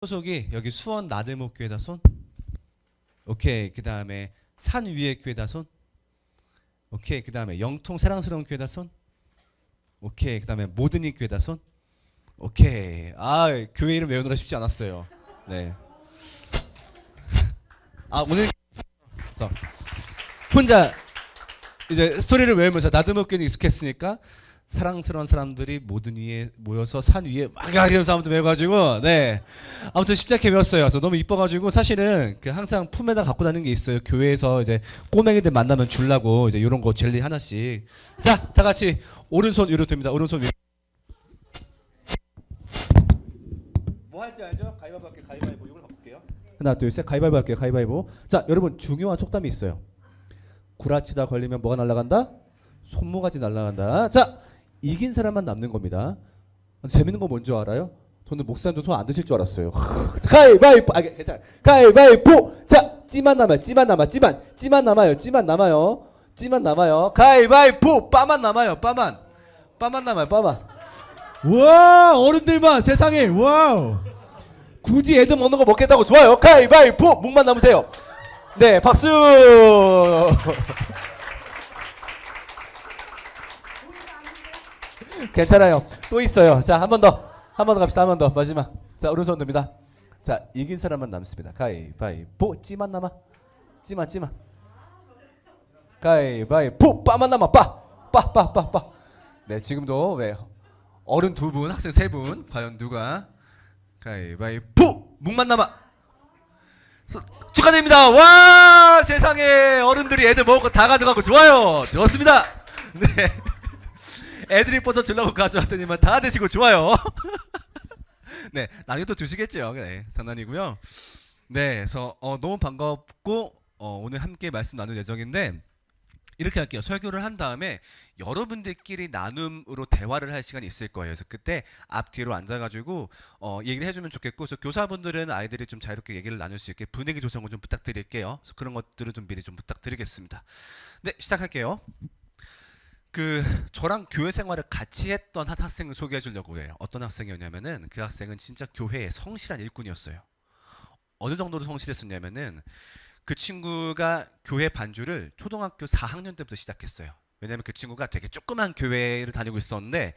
소속이 여기 수원 나들목 교회다 손. 오케이. 그 다음에 산 위의 교회다 손. 오케이. 그 다음에 영통 사랑스러운 교회다 손. 오케이. 그 다음에 모든이 교회다 손. 오케이. 아, 교회 이름 외우느라 쉽지 않았어요. 네. 아, 오늘 혼자 이제 스토리를 외우면서 나들목 교회는 익숙했으니까 사랑스러운 사람들이 모든 위에 모여서 산 위에 막 이런 사람도 외워가지고 네 아무튼 쉽지 않게 외웠어요. 그래서 너무 이뻐가지고 사실은 그 항상 품에다 갖고 다니는 게 있어요. 교회에서 이제 꼬맹이들 만나면 주려고 이제 이런 거 젤리 하나씩. 자, 다 같이 오른손 위로 됩니다. 오른손 위로. 뭐 할지 알죠? 가위바위보 할게요. 가위바위보 이걸 바꿀게요. 하나 둘 셋 가위바위보 할게요. 가위바위보. 자, 여러분 중요한 속담이 있어요. 구라치다 걸리면 뭐가 날아간다? 손모가지 날아간다. 자, 이긴 사람만 남는 겁니다. 재밌는 거 뭔지 알아요? 저는 목사님도 손 안 드실 줄 알았어요. 가위바위보. 아, 괜찮아요. 가위바위보. 자, 찌만 남아요. 찌만 남아요. 찌만 남아요. 가위바위보. 빠만 남아요. 빠만 남아요. 빠만. 와, 어른들만 세상에. 와우. 굳이 애들 먹는 거 먹겠다고. 좋아요. 가위바위보. 목만 남으세요. 네, 박수. 괜찮아요. 또 있어요. 자, 한 번 더 갑시다. 한 번 더. 마지막. 자, 오른손 듭니다. 자, 이긴 사람만 남습니다. 가위바위보. 찌만 남아. 찌만. 가위바위보. 빠만 남아. 빠. 네, 지금도 왜 어른 두 분, 학생 세 분. 과연 누가 가위바위보. 묵만 남아. 축하드립니다. 와, 세상에 어른들이 애들 먹을 거 다 가져가고 좋아요. 좋습니다. 네. 애들이 버섯 주려고 가져왔더니만 다 드시고 좋아요. 네, 나중에 또 주시겠죠. 그래, 장난이고요. 네, 그래서 너무 반갑고 오늘 함께 말씀 나눌 예정인데 이렇게 할게요. 설교를 한 다음에 여러분들끼리 나눔으로 대화를 할 시간이 있을 거예요. 그래서 그때 앞뒤로 앉아가지고 얘기를 해주면 좋겠고, 그래서 교사분들은 아이들이 좀 자유롭게 얘기를 나눌 수 있게 분위기 조성을 좀 부탁드릴게요. 그래서 그런 것들을 좀 미리 좀 부탁드리겠습니다. 네, 시작할게요. 저랑 교회 생활을 같이 했던 한 학생을 소개해 주려고 해요. 어떤 학생이었냐면은 그 학생은 진짜 교회의 성실한 일꾼이었어요. 어느 정도로 성실했었냐면은 그 친구가 교회 반주를 초등학교 4학년 때부터 시작했어요. 왜냐면 그 친구가 되게 조그만 교회를 다니고 있었는데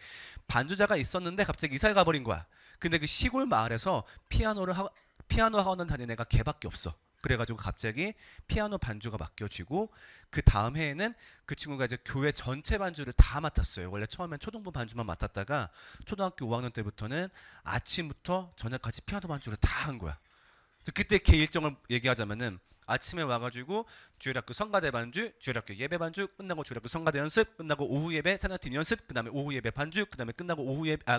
반주자가 있었는데 갑자기 이사를 가버린 거야. 근데 그 시골 마을에서 피아노 학원 다니는 애가 걔밖에 없어. 그래가지고 갑자기 피아노 반주가 맡겨지고 그 다음 해에는 그 친구가 이제 교회 전체 반주를 다 맡았어요. 원래 처음엔 초등부 반주만 맡았다가 초등학교 5학년 때부터는 아침부터 저녁까지 피아노 반주를 다 한 거야. 그때 걔 일정을 얘기하자면은 아침에 와가지고 주일학교 성가대 반주, 주일학교 예배 반주 끝나고 주일학교 성가대 연습 끝나고 오후 예배 찬양팀 연습 그다음에 오후 예배 반주 그다음에 끝나고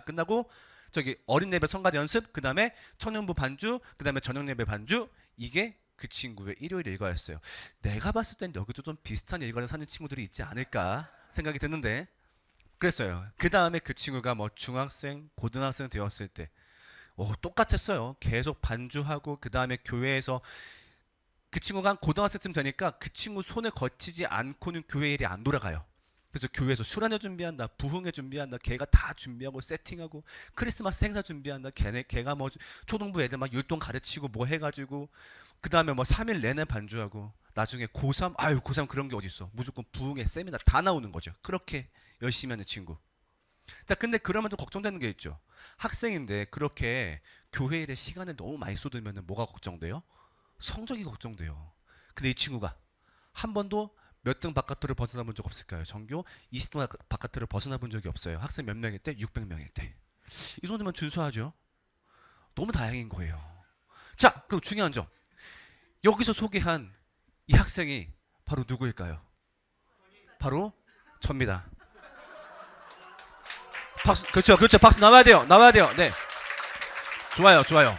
끝나고 저기 어린 예배 성가대 연습 그다음에 청년부 반주 그다음에 저녁 예배 반주. 이게 그 친구의 일요일 일과였어요. 내가 봤을 땐 여기도 좀 비슷한 일과를 사는 친구들이 있지 않을까 생각이 드는데 그랬어요. 그 다음에 그 친구가 뭐 중학생, 고등학생 되었을 때 똑같았어요. 계속 반주하고 그 다음에 교회에서 그 친구가 한 고등학생쯤 되니까 그 친구 손에 거치지 않고는 교회 일이 안 돌아가요. 그래서 교회에서 수련회 준비한다, 부흥회 준비한다, 걔가 다 준비하고 세팅하고 크리스마스 행사 준비한다, 걔가 뭐 초등부 애들 막 율동 가르치고 뭐 해가지고 그 다음에 뭐 3일 내내 반주하고 나중에 고3 고3 그런 게 어딨어. 무조건 부흥회 세미나 다 나오는 거죠. 그렇게 열심히 하는 친구. 자, 근데 그러면 좀 걱정되는 게 있죠. 학생인데 그렇게 교회 일에 시간을 너무 많이 쏟으면 뭐가 걱정돼요? 성적이 걱정돼요. 근데 이 친구가 한 번도 몇 등 바깥으로 벗어나 본 적 없을까요? 전교 20등 바깥으로 벗어나 본 적이 없어요. 학생 몇 명일 때? 600명일 때. 이 정도면 준수하죠. 너무 다행인 거예요. 자, 그럼 중요한 점. 여기서 소개한 이 학생이 바로 누구일까요? 바로 접니다. 박수, 그렇죠. 박수 나와야 돼요. 네. 좋아요.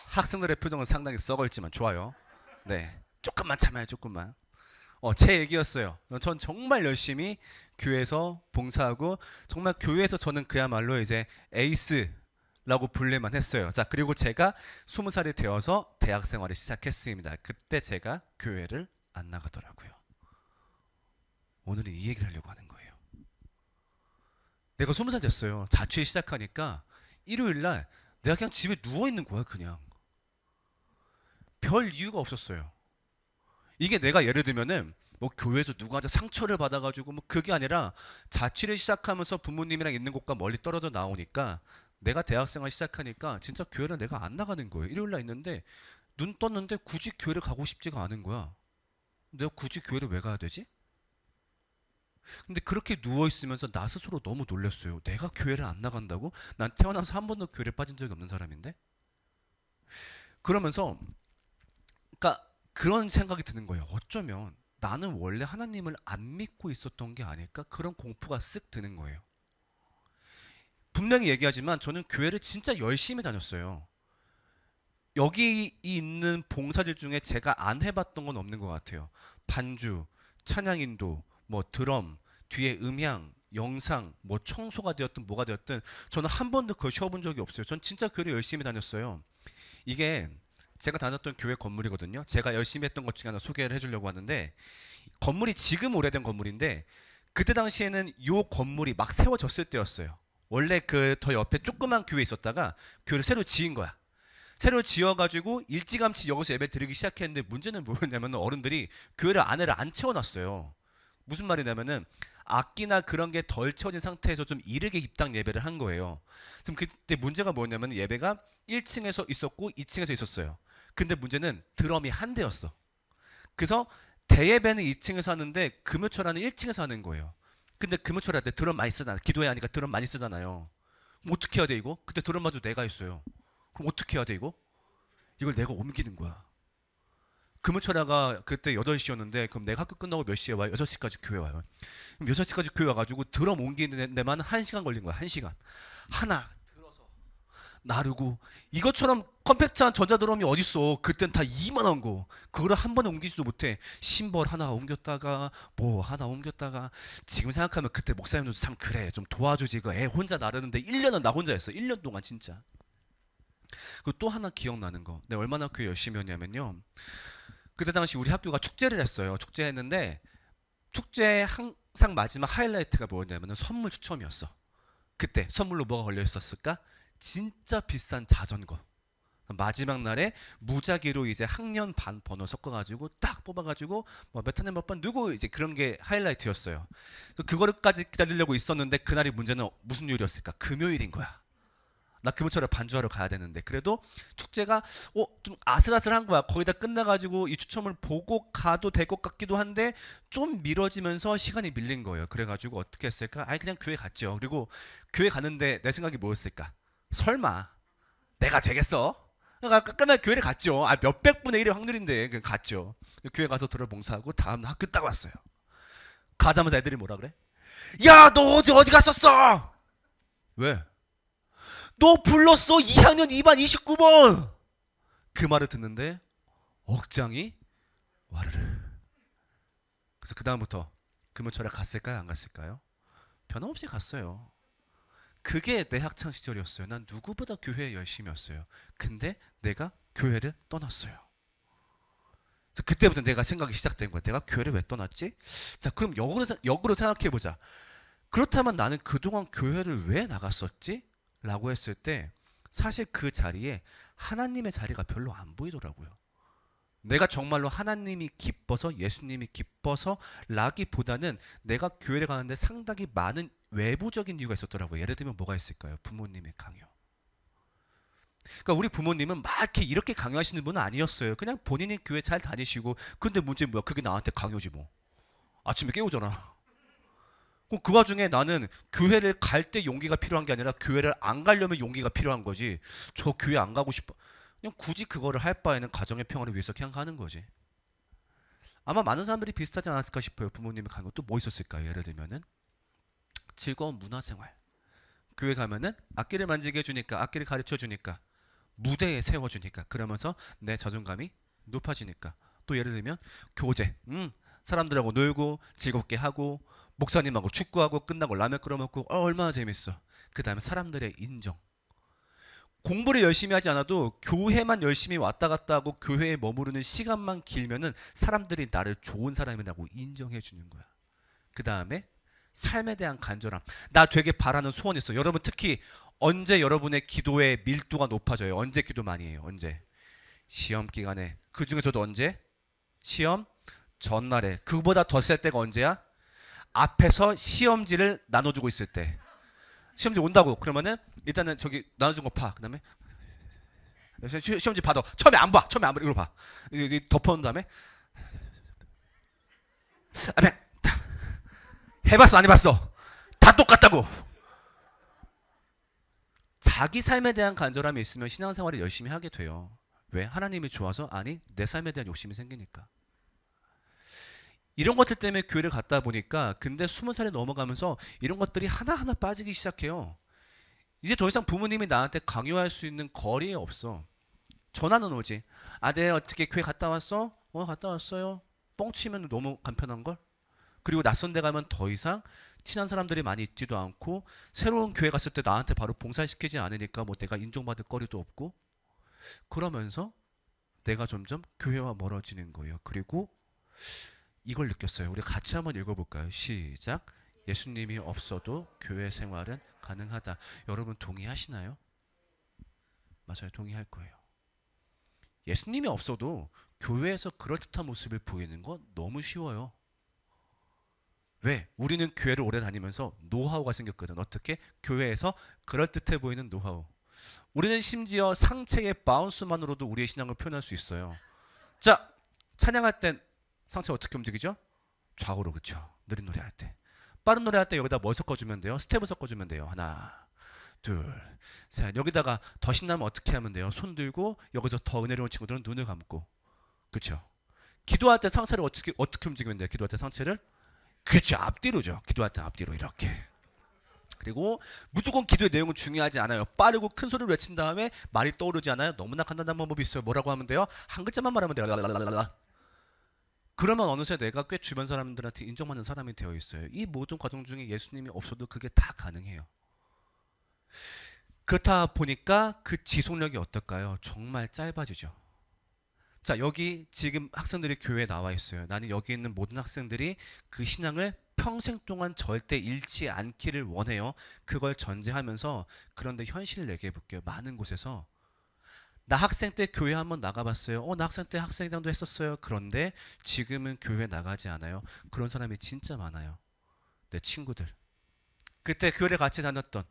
학생들의 표정은 상당히 썩어있지만 좋아요. 네. 조금만 참아요. 조금만. 제 얘기였어요. 전 정말 열심히 교회에서 봉사하고 정말 교회에서 저는 그야말로 이제 에이스라고 불릴만 했어요. 자, 그리고 제가 20살이 되어서 대학 생활을 시작했습니다. 그때 제가 교회를 안 나가더라고요. 오늘은 이 얘기를 하려고 하는 거예요. 내가 20살 됐어요. 자취 시작하니까 일요일날 내가 그냥 집에 누워 있는 거야, 그냥. 별 이유가 없었어요. 이게 내가 예를 들면은 뭐 교회에서 누구한테 상처를 받아가지고 뭐 그게 아니라 자취를 시작하면서 부모님이랑 있는 곳과 멀리 떨어져 나오니까 내가 대학생활 시작하니까 진짜 교회를 내가 안 나가는 거예요. 일요일 날 있는데 눈 떴는데 굳이 교회를 가고 싶지가 않은 거야. 내가 굳이 교회를 왜 가야 되지? 근데 그렇게 누워 있으면서 나 스스로 너무 놀랐어요. 내가 교회를 안 나간다고? 난 태어나서 한 번도 교회를 빠진 적이 없는 사람인데? 그러면서 그러니까 그런 생각이 드는 거예요. 어쩌면 나는 원래 하나님을 안 믿고 있었던 게 아닐까? 그런 공포가 쓱 드는 거예요. 분명히 얘기하지만 저는 교회를 진짜 열심히 다녔어요. 여기 있는 봉사들 중에 제가 안 해봤던 건 없는 것 같아요. 반주, 찬양인도, 뭐 드럼, 뒤에 음향, 영상, 뭐 청소가 되었든 뭐가 되었든 저는 한 번도 그걸 쉬어본 적이 없어요. 전 진짜 교회를 열심히 다녔어요. 이게 제가 다녔던 교회 건물이거든요. 제가 열심히 했던 것 중에 하나 소개를 해주려고 하는데 건물이 지금 오래된 건물인데 그때 당시에는 요 건물이 막 세워졌을 때였어요. 원래 그 더 옆에 조그만 교회 있었다가 교회를 새로 지은 거야. 새로 지어가지고 일찌감치 여기서 예배 드리기 시작했는데 문제는 뭐였냐면 어른들이 교회를 안에를 안 채워놨어요. 무슨 말이냐면은 악기나 그런 게 덜 채워진 상태에서 좀 이르게 입당 예배를 한 거예요. 그럼 그때 문제가 뭐였냐면 예배가 1층에서 있었고 2층에서 있었어요. 근데 문제는 드럼이 한 대였어. 그래서 대예배는 2층에서 하는데 금요철화는 1층에서 하는 거예요. 근데 금요철화 때 드럼 많이 쓰잖아. 기도회 하니까 드럼 많이 쓰잖아요. 그럼 어떻게 해야 돼 이거? 그때 드럼 마저 내가 있어요. 그럼 어떻게 해야 돼 이거? 이걸 내가 옮기는 거야. 금요철화가 그때 8시였는데 그럼 내가 학교 끝나고 몇 시에 와요? 6시까지 교회 와요. 그럼 6시까지 교회 와가지고 드럼 옮기는 데만 1시간 걸린 거야. 1시간. 하나 들어서 나르고 이것처럼 컴팩트한 전자드럼이 어딨어. 그땐 다 2만 원 거. 그거를 한 번에 옮기지도 못해. 심벌 하나 옮겼다가 뭐 하나 옮겼다가 지금 생각하면 그때 목사님도 참 그래. 좀 도와주지. 그 애 혼자 나르는데 1년은 나 혼자 했어. 1년 동안 진짜. 그리고 또 하나 기억나는 거. 내가 얼마나 교회 열심히 했냐면요. 그때 당시 우리 학교가 축제를 했어요. 축제했는데 축제 항상 마지막 하이라이트가 뭐였냐면 선물 추첨이었어. 그때 선물로 뭐가 걸려 있었을까? 진짜 비싼 자전거. 마지막 날에 무작위로 이제 학년 반 번호 섞어가지고 딱 뽑아가지고 뭐 몇 학년 몇 번 누구 이제 그런 게 하이라이트였어요. 그거까지 기다리려고 있었는데 그날이 문제는 무슨 요일이었을까? 금요일인 거야. 나 금요철에 반주하러 가야 되는데 그래도 축제가 좀 아슬아슬한 거야. 거의 다 끝나가지고 이 추첨을 보고 가도 될 것 같기도 한데 좀 미뤄지면서 시간이 밀린 거예요. 그래가지고 어떻게 했을까? 아니 그냥 교회 갔죠. 그리고 교회 갔는데 내 생각이 뭐였을까? 설마 내가 되겠어? 그러니까 끝날 교회를 갔죠. 몇백 분의 1의 확률인데 그냥 갔죠. 교회 가서 들어 봉사하고 다음 날 학교 딱 왔어요. 가자마자 애들이 뭐라 그래? 야, 너 어디 갔었어? 왜? 너 불렀어 2학년 2반 29번. 그 말을 듣는데 억장이 와르르. 그래서 그 다음부터 금요철에 갔을까요 안 갔을까요? 변함없이 갔어요. 그게 내 학창 시절이었어요. 난 누구보다 교회에 열심히 였어요. 근데 내가 교회를 떠났어요. 그래서 그때부터 내가 생각이 시작된 거야. 내가 교회를 왜 떠났지? 자, 그럼 역으로 생각해 보자. 그렇다면 나는 그동안 교회를 왜 나갔었지? 라고 했을 때 사실 그 자리에 하나님의 자리가 별로 안 보이더라고요. 내가 정말로 하나님이 기뻐서 예수님이 기뻐서 라기보다는 내가 교회를 가는데 상당히 많은 외부적인 이유가 있었더라고요. 예를 들면 뭐가 있을까요? 부모님의 강요. 그러니까 우리 부모님은 막 이렇게 강요하시는 분은 아니었어요. 그냥 본인이 교회 잘 다니시고 근데 문제는 뭐야? 그게 나한테 강요지 뭐. 아침에 깨우잖아. 그럼 그 와중에 나는 교회를 갈 때 용기가 필요한 게 아니라 교회를 안 가려면 용기가 필요한 거지. 저 교회 안 가고 싶어. 그냥 굳이 그거를 할 바에는 가정의 평화를 위해서 그냥 가는 거지. 아마 많은 사람들이 비슷하지 않았을까 싶어요. 부모님의 강요 또 뭐 있었을까요? 예를 들면은 즐거운 문화생활. 교회 가면은 악기를 만지게 해주니까 악기를 가르쳐 주니까 무대에 세워주니까 그러면서 내 자존감이 높아지니까 또 예를 들면 교제. 사람들하고 놀고 즐겁게 하고 목사님하고 축구하고 끝나고 라면 끓여 먹고 얼마나 재밌어. 그 다음에 사람들의 인정. 공부를 열심히 하지 않아도 교회만 열심히 왔다 갔다 하고 교회에 머무르는 시간만 길면은 사람들이 나를 좋은 사람이라고 인정해 주는 거야. 그 다음에 삶에 대한 간절함. 나 되게 바라는 소원이 있어. 여러분 특히 언제 여러분의 기도의 밀도가 높아져요? 언제 기도 많이 해요? 언제? 시험 기간에. 그 중에서도 언제? 시험 전날에. 그보다 더 셀 때가 언제야? 앞에서 시험지를 나눠주고 있을 때. 시험지 온다고 그러면은 일단은 저기 나눠준 거 파. 그다음에 시험지 받아. 처음에 안 봐. 처음에 안 봐. 이걸 봐. 이제 덮어놓은 다음에 아멘. 해봤어 안 해봤어? 다 똑같다고. 자기 삶에 대한 간절함이 있으면 신앙생활을 열심히 하게 돼요. 왜? 하나님이 좋아서? 아니, 내 삶에 대한 욕심이 생기니까. 이런 것들 때문에 교회를 갔다 보니까 근데 20살이 넘어가면서 이런 것들이 하나하나 빠지기 시작해요. 이제 더 이상 부모님이 나한테 강요할 수 있는 거리에 없어. 전화는 오지. 아들 어떻게 교회 갔다 왔어? 갔다 왔어요. 뻥치면 너무 간편한걸? 그리고 낯선 데 가면 더 이상 친한 사람들이 많이 있지도 않고 새로운 교회 갔을 때 나한테 바로 봉사시키지 않으니까 뭐 내가 인정받을 거리도 없고 그러면서 내가 점점 교회와 멀어지는 거예요. 그리고 이걸 느꼈어요. 우리 같이 한번 읽어볼까요? 시작. 예수님이 없어도 교회 생활은 가능하다. 여러분 동의하시나요? 맞아요. 동의할 거예요. 예수님이 없어도 교회에서 그럴듯한 모습을 보이는 건 너무 쉬워요. 왜? 우리는 교회를 오래 다니면서 노하우가 생겼거든. 어떻게? 교회에서 그럴듯해 보이는 노하우. 우리는 심지어 상체의 바운스만으로도 우리의 신앙을 표현할 수 있어요. 자, 찬양할 땐 상체 어떻게 움직이죠? 좌우로, 그쵸? 느린 노래 할 때. 빠른 노래 할 때 여기다 뭘 섞어주면 돼요? 스텝을 섞어주면 돼요. 하나, 둘, 셋. 여기다가 더 신나면 어떻게 하면 돼요? 손 들고 여기서 더 은혜로운 친구들은 눈을 감고. 그쵸? 기도할 때 상체를 어떻게 움직이면 돼요? 기도할 때 상체를? 그쵸, 앞뒤로죠. 기도할 때 앞뒤로 이렇게. 그리고 무조건 기도의 내용은 중요하지 않아요. 빠르고 큰 소리를 외친 다음에 말이 떠오르지 않아요. 너무나 간단한 방법이 있어요. 뭐라고 하면 돼요? 한 글자만 말하면 돼요. 랄랄랄랄라. 그러면 어느새 내가 꽤 주변 사람들한테 인정받는 사람이 되어 있어요. 이 모든 과정 중에 예수님이 없어도 그게 다 가능해요. 그렇다 보니까 그 지속력이 어떨까요? 정말 짧아지죠. 자, 여기 지금 학생들이 교회에 나와 있어요. 나는 여기 있는 모든 학생들이 그 신앙을 평생 동안 절대 잃지 않기를 원해요. 그걸 전제하면서 그런데 현실을 얘기해 볼게요. 많은 곳에서 나 학생 때 교회 한번 나가봤어요. 나 학생 때 학생회장도 했었어요. 그런데 지금은 교회 나가지 않아요. 그런 사람이 진짜 많아요. 내 친구들. 그때 교회를 같이 다녔던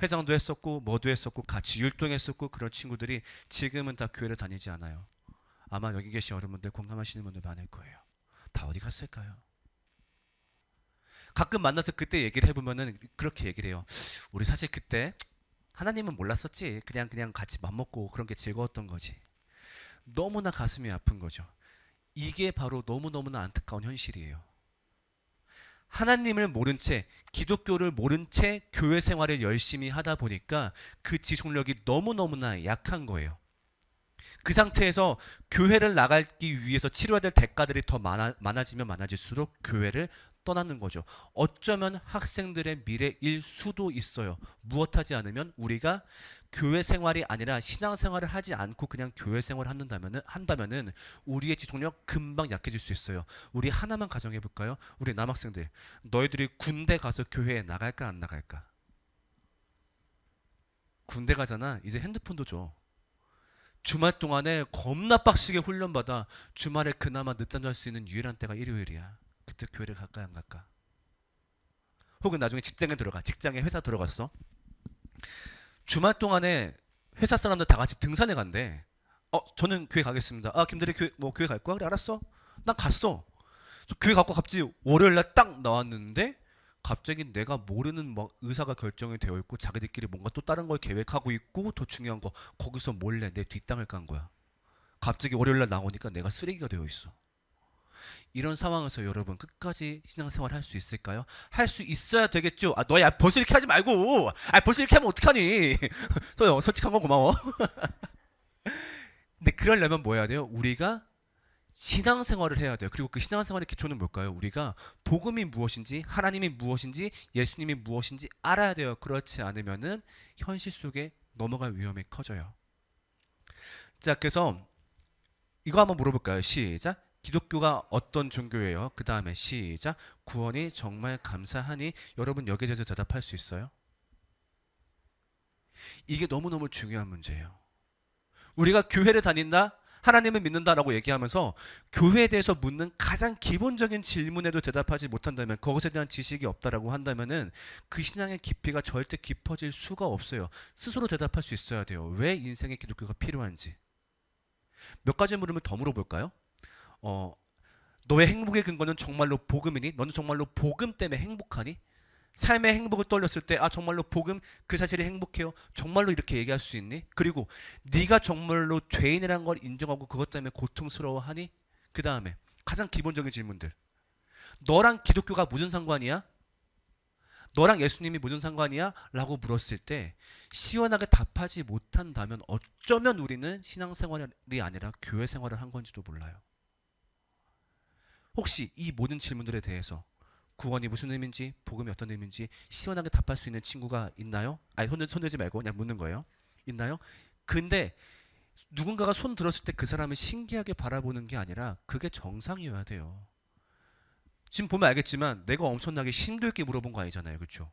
회장도 했었고 뭐도 했었고 같이 율동했었고 그런 친구들이 지금은 다 교회를 다니지 않아요. 아마 여기 계신 여러분들 공감하시는 분들 많을 거예요. 다 어디 갔을까요? 가끔 만나서 그때 얘기를 해보면은 그렇게 얘기를 해요. 우리 사실 그때 하나님은 몰랐었지. 그냥 같이 맘먹고 그런 게 즐거웠던 거지. 너무나 가슴이 아픈 거죠. 이게 바로 너무너무나 안타까운 현실이에요. 하나님을 모른 채, 기독교를 모른 채 교회 생활을 열심히 하다 보니까 그 지속력이 너무너무나 약한 거예요. 그 상태에서 교회를 나가기 위해서 치러야 될 대가들이 더 많아지면 많아질수록 교회를 떠나는 거죠. 어쩌면 학생들의 미래일 수도 있어요. 무엇하지 않으면 우리가 교회 생활이 아니라 신앙 생활을 하지 않고 그냥 교회 생활을 한다면은 우리의 지속력 금방 약해질 수 있어요. 우리 하나만 가정해 볼까요? 우리 남학생들, 너희들이 군대 가서 교회에 나갈까 안 나갈까? 군대 가잖아. 이제 핸드폰도 줘. 주말 동안에 겁나 빡시게 훈련받아 주말에 그나마 늦잠 잘 수 있는 유일한 때가 일요일이야. 그때 교회를 갈까 안 갈까? 혹은 나중에 직장에 들어가. 직장에 회사 들어갔어. 주말 동안에 회사 사람들 다 같이 등산에 간대. 저는 교회 가겠습니다. 김대리 교회 갈 거야? 그래 알았어. 난 갔어. 교회 갖고 갑자기 월요일 날 딱 나왔는데 갑자기 내가 모르는 막 의사가 결정이 되어 있고 자기들끼리 뭔가 또 다른 걸 계획하고 있고 더 중요한 거 거기서 몰래 내 뒷땅을 깐 거야. 갑자기 월요일 날 나오니까 내가 쓰레기가 되어 있어. 이런 상황에서 여러분 끝까지 신앙생활 할 수 있을까요? 할 수 있어야 되겠죠. 너야 벌써 이렇게 하지 말고. 벌써 이렇게 하면 어떡하니? 소요 솔직한 건 고마워. 근데 그러려면 뭐 해야 돼요? 우리가 신앙생활을 해야 돼요. 그리고 그 신앙생활의 기초는 뭘까요? 우리가 복음이 무엇인지, 하나님이 무엇인지, 예수님이 무엇인지 알아야 돼요. 그렇지 않으면은 현실 속에 넘어갈 위험이 커져요. 자, 그래서 이거 한번 물어볼까요? 시작. 기독교가 어떤 종교예요? 그 다음에 시작. 구원이 정말 감사하니 여러분 여기에 대해서 대답할 수 있어요? 이게 너무너무 중요한 문제예요. 우리가 교회를 다닌다, 하나님을 믿는다라고 얘기하면서 교회에 대해서 묻는 가장 기본적인 질문에도 대답하지 못한다면, 그것에 대한 지식이 없다라고 한다면은 그 신앙의 깊이가 절대 깊어질 수가 없어요. 스스로 대답할 수 있어야 돼요. 왜 인생의 기독교가 필요한지. 몇 가지 물음을 더 물어볼까요? 어, 너의 행복의 근거는 정말로 복음이니? 너는 정말로 복음 때문에 행복하니? 삶의 행복을 떠올렸을 때, 아, 정말로 복음 그 사실이 행복해요? 정말로 이렇게 얘기할 수 있니? 그리고 네가 정말로 죄인이라는 걸 인정하고 그것 때문에 고통스러워하니? 그 다음에 가장 기본적인 질문들. 너랑 기독교가 무슨 상관이야? 너랑 예수님이 무슨 상관이야? 라고 물었을 때 시원하게 답하지 못한다면 어쩌면 우리는 신앙생활이 아니라 교회 생활을 한 건지도 몰라요. 혹시 이 모든 질문들에 대해서 구원이 무슨 의미인지, 복음이 어떤 의미인지 시원하게 답할 수 있는 친구가 있나요? 아니, 손 들지 말고 그냥 묻는 거예요. 있나요? 근데 누군가가 손 들었을 때 그 사람을 신기하게 바라보는 게 아니라 그게 정상이어야 돼요. 지금 보면 알겠지만 내가 엄청나게 심도 있게 물어본 거 아니잖아요. 그렇죠?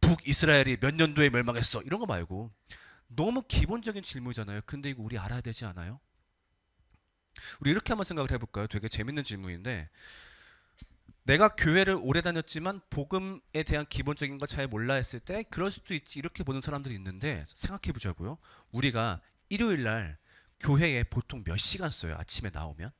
북이스라엘이 몇 년도에 멸망했어? 이런 거 말고 너무 기본적인 질문이잖아요. 근데 이거 우리 알아야 되지 않아요? 우리 이렇게 한번 생각을 해볼까요? 되게 재밌는 질문인데, 내가 교회를 오래 다녔지만 복음에 대한 기본적인 거 잘 몰라 했을 때 그럴 수도 있지, 이렇게 보는 사람들이 있는데, 생각해 보자고요. 우리가 일요일 날 교회에 보통 몇 시간 써요? 아침에 나오면?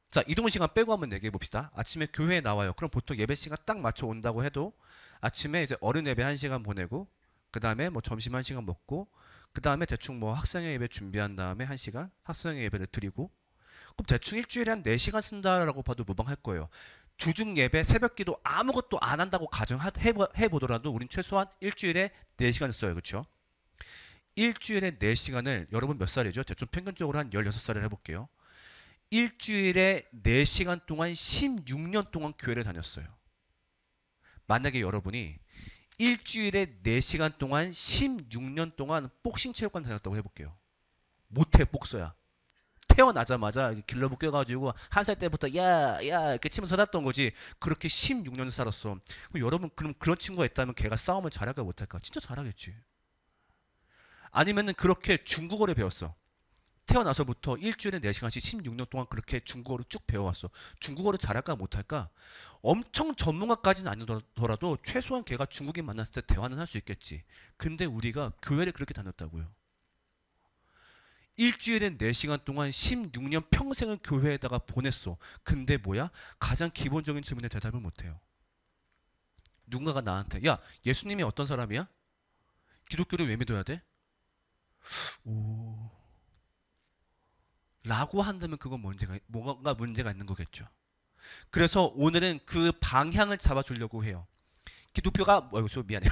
자, 이동 시간 빼고 한번 얘기해 봅시다. 아침에 교회에 나와요. 그럼 보통 예배 시간 딱 맞춰 온다고 해도 아침에 이제 어른 예배 1시간 보내고, 그 다음에 뭐 점심 1시간 먹고, 그 다음에 대충 뭐 학생회 예배 준비한 다음에 1시간 학생회 예배를 드리고, 그럼 대충 일주일에 한 4시간 쓴다라고 봐도 무방할 거예요. 주중 예배, 새벽 기도 아무것도 안 한다고 가정해보더라도 우린 최소한 일주일에 4시간 써요. 그렇죠? 일주일에 4시간을 여러분 몇 살이죠? 대충 평균적으로 한 16살을 해볼게요. 일주일에 4시간 동안 16년 동안 교회를 다녔어요. 만약에 여러분이 일주일에 4시간 동안 16년 동안 복싱 체육관 다녔다고 해볼게요. 못해, 복서야. 태어나자마자 길러부 껴가지고 한 살 때부터 야야 이렇게 치면서 살았던 거지. 그렇게 16년 살았어. 그럼 여러분, 그럼 그런 친구가 있다면 걔가 싸움을 잘할까 못할까? 진짜 잘하겠지. 아니면은 그렇게 중국어를 배웠어. 태어나서부터 일주일에 4시간씩 16년 동안 그렇게 중국어를 쭉 배워왔어. 중국어를 잘할까 못할까? 엄청 전문가까지는 아니더라도 최소한 걔가 중국인 만났을 때 대화는 할 수 있겠지. 근데 우리가 교회를 그렇게 다녔다고요. 일주일에 4시간 동안 16년 평생을 교회에다가 보냈어. 근데 뭐야? 가장 기본적인 질문에 대답을 못해요. 누군가가 나한테, 야, 예수님이 어떤 사람이야? 기독교를 왜 믿어야 돼? 오, 라고 한다면 그건 뭔가 문제가 있는 거겠죠. 그래서 오늘은 그 방향을 잡아주려고 해요. 기독교가, 미안해요.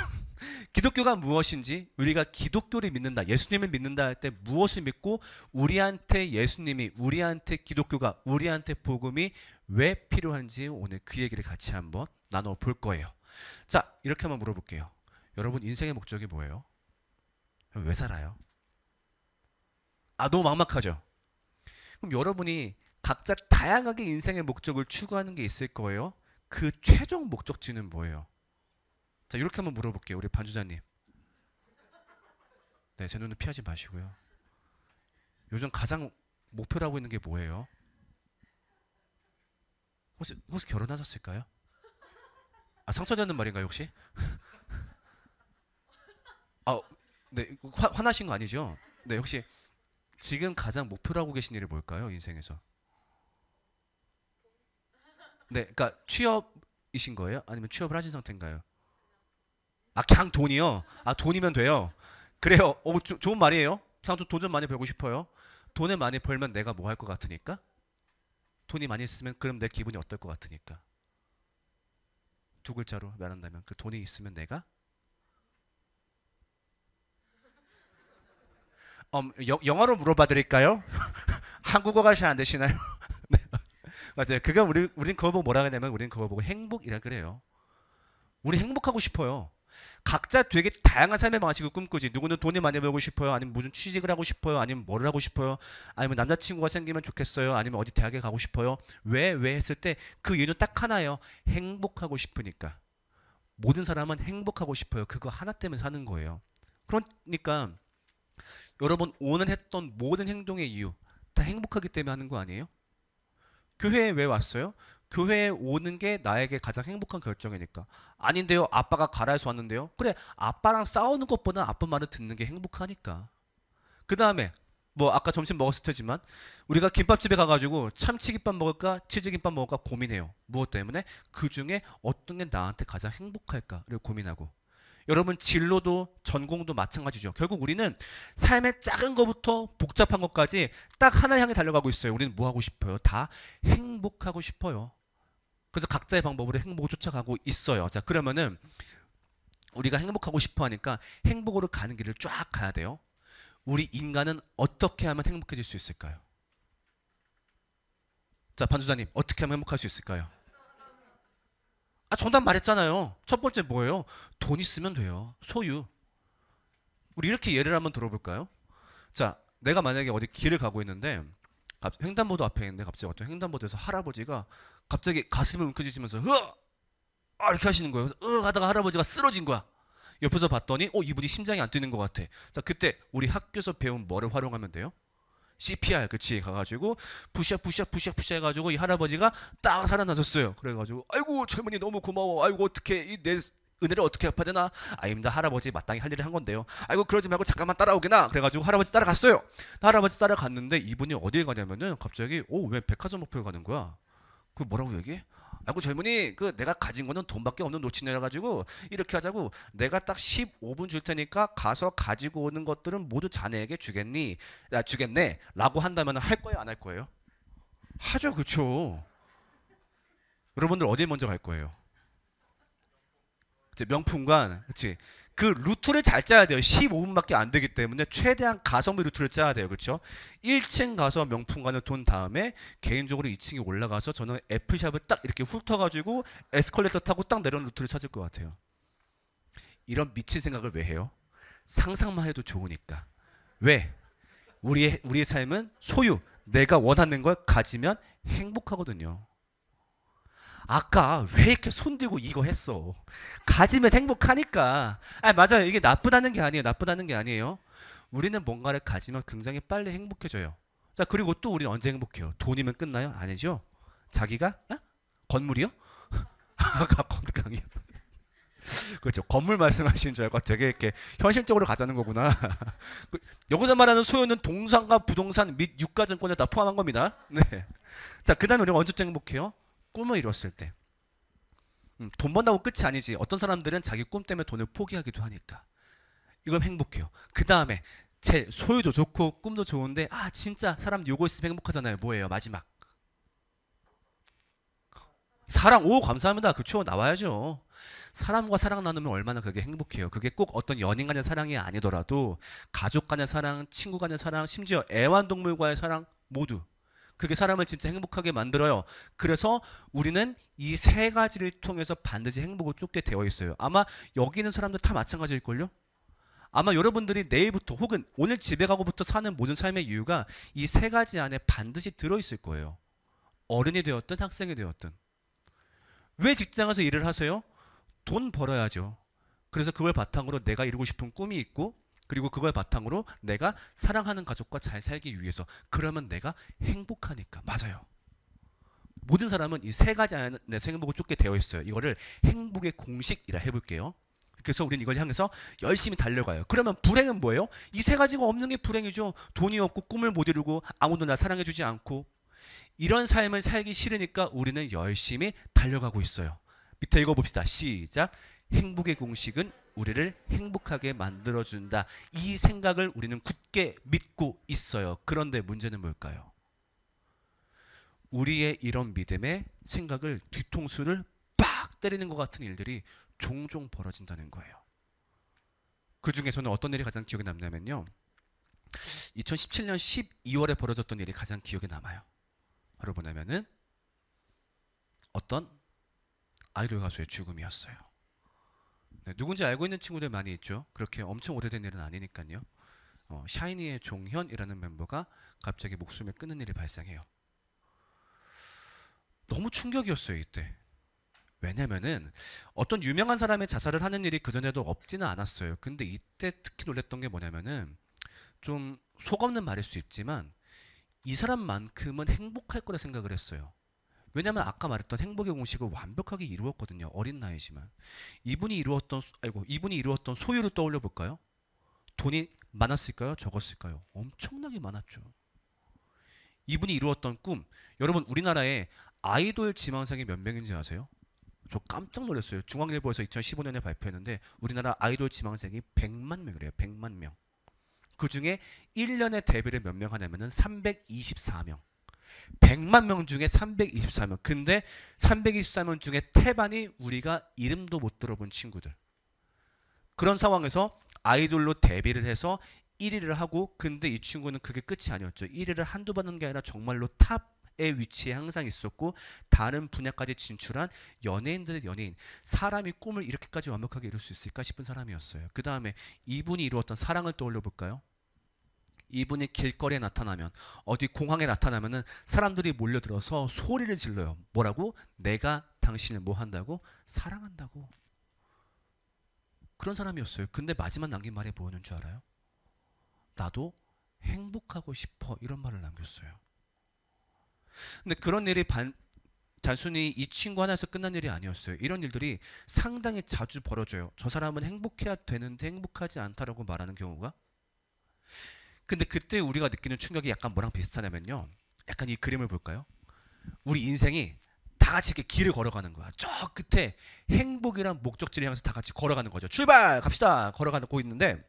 기독교가 무엇인지, 우리가 기독교를 믿는다, 예수님을 믿는다 할 때 무엇을 믿고, 우리한테 예수님이, 우리한테 기독교가, 우리한테 복음이 왜 필요한지 오늘 그 얘기를 같이 한번 나눠볼 거예요. 자, 이렇게 한번 물어볼게요. 여러분, 인생의 목적이 뭐예요? 왜 살아요? 아, 너무 막막하죠? 그럼 여러분이 각자 다양하게 인생의 목적을 추구하는 게 있을 거예요. 그 최종 목적지는 뭐예요? 자, 이렇게 한번 물어볼게요. 우리 반주자님. 네, 제 눈을 피하지 마시고요. 요즘 가장 목표로 하고 있는 게 뭐예요? 혹시 결혼하셨을까요? 아, 상처받는 말인가요, 혹시? 아, 네, 화나신 거 아니죠? 네, 혹시 지금 가장 목표로 하고 계신 일이 뭘까요, 인생에서? 네, 그러니까 취업이신 거예요? 아니면 취업을 하신 상태인가요? 아, 그냥 돈이요? 아, 돈이면 돼요. 그래요. 좋은 말이에요. 그냥 돈 좀 많이 벌고 싶어요. 돈을 많이 벌면 내가 뭐 할 것 같으니까? 돈이 많이 있으면 그럼 내 기분이 어떨 것 같으니까? 두 글자로 말한다면 그 돈이 있으면 내가 영어로 물어봐 드릴까요? 한국어가 잘 안 되시나요? 네, 맞아요. 그가 우린 그거 보고 뭐라 하냐면 우린 그거 보고 행복이라 그래요. 우리 행복하고 싶어요. 각자 되게 다양한 삶의 방식을 꿈꾸지. 누구는 돈이 많이 벌고 싶어요. 아니면 무슨 취직을 하고 싶어요. 아니면 뭐를 하고 싶어요. 아니면 남자친구가 생기면 좋겠어요. 아니면 어디 대학에 가고 싶어요. 왜 했을 때 그 이유는 딱 하나예요. 행복하고 싶으니까. 모든 사람은 행복하고 싶어요. 그거 하나 때문에 사는 거예요. 그러니까 여러분 오늘 했던 모든 행동의 이유 다 행복하기 때문에 하는 거 아니에요? 교회에 왜 왔어요? 교회에 오는 게 나에게 가장 행복한 결정이니까. 아닌데요. 아빠가 가라 해서 왔는데요. 그래, 아빠랑 싸우는 것보다 아빠 말을 듣는 게 행복하니까. 그 다음에 뭐 아까 점심 먹었을 테지만 우리가 김밥집에 가가지고 참치김밥 먹을까 치즈김밥 먹을까 고민해요. 무엇 때문에? 그 중에 어떤 게 나한테 가장 행복할까를 고민하고. 여러분 진로도 전공도 마찬가지죠. 결국 우리는 삶의 작은 것부터 복잡한 것까지 딱 하나 향해 달려가고 있어요. 우리는 뭐 하고 싶어요? 다 행복하고 싶어요. 그래서 각자의 방법으로 행복을 쫓아가고 있어요. 자, 그러면은 우리가 행복하고 싶어 하니까 행복으로 가는 길을 쫙 가야 돼요. 우리 인간은 어떻게 하면 행복해질 수 있을까요? 자, 반주자님, 어떻게 하면 행복할 수 있을까요? 아, 정답 말했잖아요. 첫 번째 뭐예요? 돈 있으면 돼요. 소유. 우리 이렇게 예를 한번 들어볼까요? 자, 내가 만약에 어디 길을 가고 있는데 횡단보도 앞에 있는데 갑자기 어떤 횡단보도에서 할아버지가 갑자기 가슴을 움켜쥐시면서 이렇게 하시는 거예요. 그래서 하다가 할아버지가 쓰러진 거야. 옆에서 봤더니 이분이 심장이 안 뛰는 것 같아. 자, 그때 우리 학교에서 배운 뭐를 활용하면 돼요? CPR 그치 가가지고 푸시업 해가지고 이 할아버지가 딱 살아나셨어요. 그래가지고 아이고 젊은이 너무 고마워. 아이고 어떻게 이 내 은혜를 어떻게 갚아야 되나? 아닙니다. 할아버지 마땅히 할 일을 한 건데요. 아이고 그러지 말고 잠깐만 따라오게나. 그래가지고 할아버지 따라갔어요. 할아버지 따라갔는데 이분이 어디에 가냐면은 갑자기 왜 백화점 목표에 가는 거야? 그 뭐라고 얘기해? 아이고 젊은이 그 내가 가진 거는 돈밖에 없는 노친이라 가지고 이렇게 하자고 내가 딱 15분 줄 테니까 가서 가지고 오는 것들은 모두 자네에게 주겠니? 야 주겠네 라고 한다면 할 거예요 안 할 거예요? 하죠 그쵸. 여러분들 어디 먼저 갈 거예요? 그치, 명품관 그치. 그 루트를 잘 짜야 돼요. 15분밖에 안 되기 때문에 최대한 가성비 루트를 짜야 돼요. 그렇죠? 1층 가서 명품관을 돈 다음에 개인적으로 2층에 올라가서 저는 F샵을 딱 이렇게 훑어가지고 에스컬레이터 타고 딱 내려오는 루트를 찾을 것 같아요. 이런 미친 생각을 왜 해요? 상상만 해도 좋으니까. 왜? 우리의 삶은 소유. 내가 원하는 걸 가지면 행복하거든요. 아까 왜 이렇게 손들고 이거 했어? 가지면 행복하니까. 아, 맞아요. 이게 나쁘다는 게 아니에요. 나쁘다는 게 아니에요. 우리는 뭔가를 가지면 굉장히 빨리 행복해져요. 자, 그리고 또 우리는 언제 행복해요? 돈이면 끝나요? 아니죠. 자기가 건물이요? 아까 건강이요. 그렇죠. 건물 말씀하시는 줄 알고 되게 이렇게 현실적으로 가자는 거구나. 여기서 말하는 소유는 동산과 부동산 및 유가증권을 다 포함한 겁니다. 네. 자, 그다음에 우리가 언제부터 행복해요? 꿈을 이뤘을 때. 돈 번다고 끝이 아니지. 어떤 사람들은 자기 꿈 때문에 돈을 포기하기도 하니까. 이건 행복해요. 그 다음에 제 소유도 좋고 꿈도 좋은데 진짜 사람 요거 있으면 행복하잖아요. 뭐예요? 마지막. 사랑. 오 감사합니다. 그쵸 나와야죠. 사람과 사랑 나누면 얼마나 그게 행복해요. 그게 꼭 어떤 연인 간의 사랑이 아니더라도 가족 간의 사랑, 친구 간의 사랑, 심지어 애완동물과의 사랑 모두 그게 사람을 진짜 행복하게 만들어요. 그래서 우리는 이 세 가지를 통해서 반드시 행복을 쫓게 되어 있어요. 아마 여기 있는 사람들 다 마찬가지일걸요? 아마 여러분들이 내일부터 혹은 오늘 집에 가고부터 사는 모든 삶의 이유가 이 세 가지 안에 반드시 들어있을 거예요. 어른이 되었든 학생이 되었든. 왜 직장에서 일을 하세요? 돈 벌어야죠. 그래서 그걸 바탕으로 내가 이루고 싶은 꿈이 있고 그리고 그걸 바탕으로 내가 사랑하는 가족과 잘 살기 위해서 그러면 내가 행복하니까 맞아요. 모든 사람은 이 세 가지 안에서 행복을 쫓게 되어 있어요. 이거를 행복의 공식이라 해볼게요. 그래서 우리는 이걸 향해서 열심히 달려가요. 그러면 불행은 뭐예요? 이 세 가지가 없는 게 불행이죠. 돈이 없고 꿈을 못 이루고 아무도 나 사랑해주지 않고 이런 삶을 살기 싫으니까 우리는 열심히 달려가고 있어요. 밑에 읽어봅시다. 시작. 행복의 공식은 우리를 행복하게 만들어준다. 이 생각을 우리는 굳게 믿고 있어요. 그런데 문제는 뭘까요? 우리의 이런 믿음의 생각을 뒤통수를 빡 때리는 것 같은 일들이 종종 벌어진다는 거예요. 그 중에서는 어떤 일이 가장 기억에 남냐면요. 2017년 12월에 벌어졌던 일이 가장 기억에 남아요. 바로 뭐냐면은 어떤 아이돌 가수의 죽음이었어요. 네, 누군지 알고 있는 친구들 많이 있죠. 그렇게 엄청 오래된 일은 아니니까요. 샤이니의 종현이라는 멤버가 갑자기 목숨을 끊는 일이 발생해요. 너무 충격이었어요 이때. 왜냐면은 어떤 유명한 사람의 자살을 하는 일이 그전에도 없지는 않았어요. 근데 이때 특히 놀랬던 게 뭐냐면은 좀 속 없는 말일 수 있지만 이 사람만큼은 행복할 거라 생각을 했어요. 왜냐면 아까 말했던 행복의 공식을 완벽하게 이루었거든요. 어린 나이지만. 이분이 이루었던 소유를 떠올려 볼까요? 돈이 많았을까요? 적었을까요? 엄청나게 많았죠. 이분이 이루었던 꿈. 여러분 우리나라에 아이돌 지망생이 몇 명인지 아세요? 저 깜짝 놀랐어요. 중앙일보에서 2015년에 발표했는데 우리나라 아이돌 지망생이 100만 명이래요. 100만 명. 그 중에 1년에 데뷔를 몇 명 하냐면은 324명. 100만 명 중에 324명. 근데 324명 중에 태반이 우리가 이름도 못 들어본 친구들. 그런 상황에서 아이돌로 데뷔를 해서 1위를 하고 근데 이 친구는 그게 끝이 아니었죠. 1위를 한두 번 한 게 아니라 정말로 탑의 위치에 항상 있었고 다른 분야까지 진출한 연예인들의 연예인. 사람이 꿈을 이렇게까지 완벽하게 이룰 수 있을까 싶은 사람이었어요. 그 다음에 이분이 이루었던 사랑을 떠올려 볼까요? 이분이 길거리에 나타나면 어디 공항에 나타나면은 사람들이 몰려들어서 소리를 질러요. 뭐라고? 내가 당신을 뭐 한다고? 사랑한다고. 그런 사람이었어요. 근데 마지막 남긴 말이 뭐였는 줄 알아요? 나도 행복하고 싶어 이런 말을 남겼어요. 근데 그런 일이 단순히 이 친구 하나에서 끝난 일이 아니었어요. 이런 일들이 상당히 자주 벌어져요. 저 사람은 행복해야 되는데 행복하지 않다라고 말하는 경우가. 근데 그때 우리가 느끼는 충격이 약간 뭐랑 비슷하냐면요. 약간 이 그림을 볼까요? 우리 인생이 다 같이 이렇게 길을 걸어가는 거야. 저 끝에 행복이란 목적지를 향해서 다 같이 걸어가는 거죠. 출발! 갑시다! 걸어가고 있는데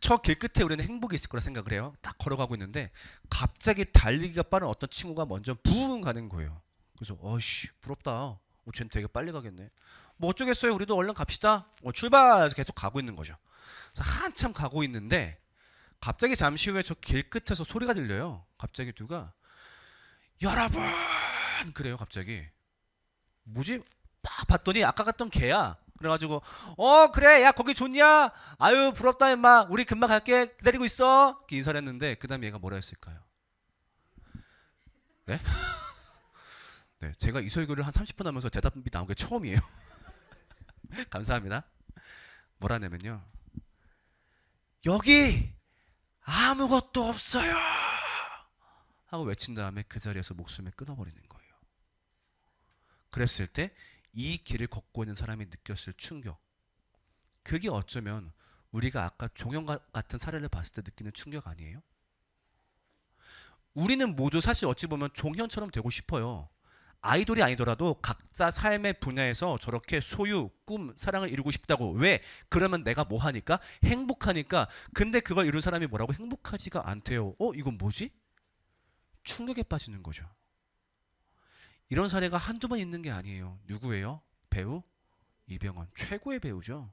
저 길 끝에 우리는 행복이 있을 거라 생각을 해요. 딱 걸어가고 있는데 갑자기 달리기가 빠른 어떤 친구가 먼저 붕 가는 거예요. 그래서 어이씨 부럽다. 쟤는 되게 빨리 가겠네. 뭐 어쩌겠어요. 우리도 얼른 갑시다. 출발! 해서 계속 가고 있는 거죠. 그래서 한참 가고 있는데 갑자기 잠시 후에 저 길 끝에서 소리가 들려요. 갑자기 누가 여러분 그래요. 갑자기 뭐지? 막 봤더니 아까 갔던 걔야. 그래가지고 그래 야 거기 좋냐? 아유 부럽다 임마. 우리 금방 갈게. 기다리고 있어. 이렇게 인사를 했는데 그 다음에 얘가 뭐라 했을까요? 네? 네, 제가 이 설교를 한 30분 하면서 대답이 나온 게 처음이에요. 감사합니다. 뭐라냐면요. 여기 아무것도 없어요. 하고 외친 다음에 그 자리에서 목숨을 끊어버리는 거예요. 그랬을 때 이 길을 걷고 있는 사람이 느꼈을 충격. 그게 어쩌면 우리가 아까 종현 같은 사례를 봤을 때 느끼는 충격 아니에요? 우리는 모두 사실 어찌 보면 종현처럼 되고 싶어요. 아이돌이 아니더라도 각자 삶의 분야에서 저렇게 소유, 꿈, 사랑을 이루고 싶다고. 왜? 그러면 내가 뭐 하니까? 행복하니까. 근데 그걸 이룬 사람이 뭐라고? 행복하지가 않대요. 이건 뭐지? 충격에 빠지는 거죠. 이런 사례가 한두 번 있는 게 아니에요. 누구예요? 배우 이병헌. 최고의 배우죠.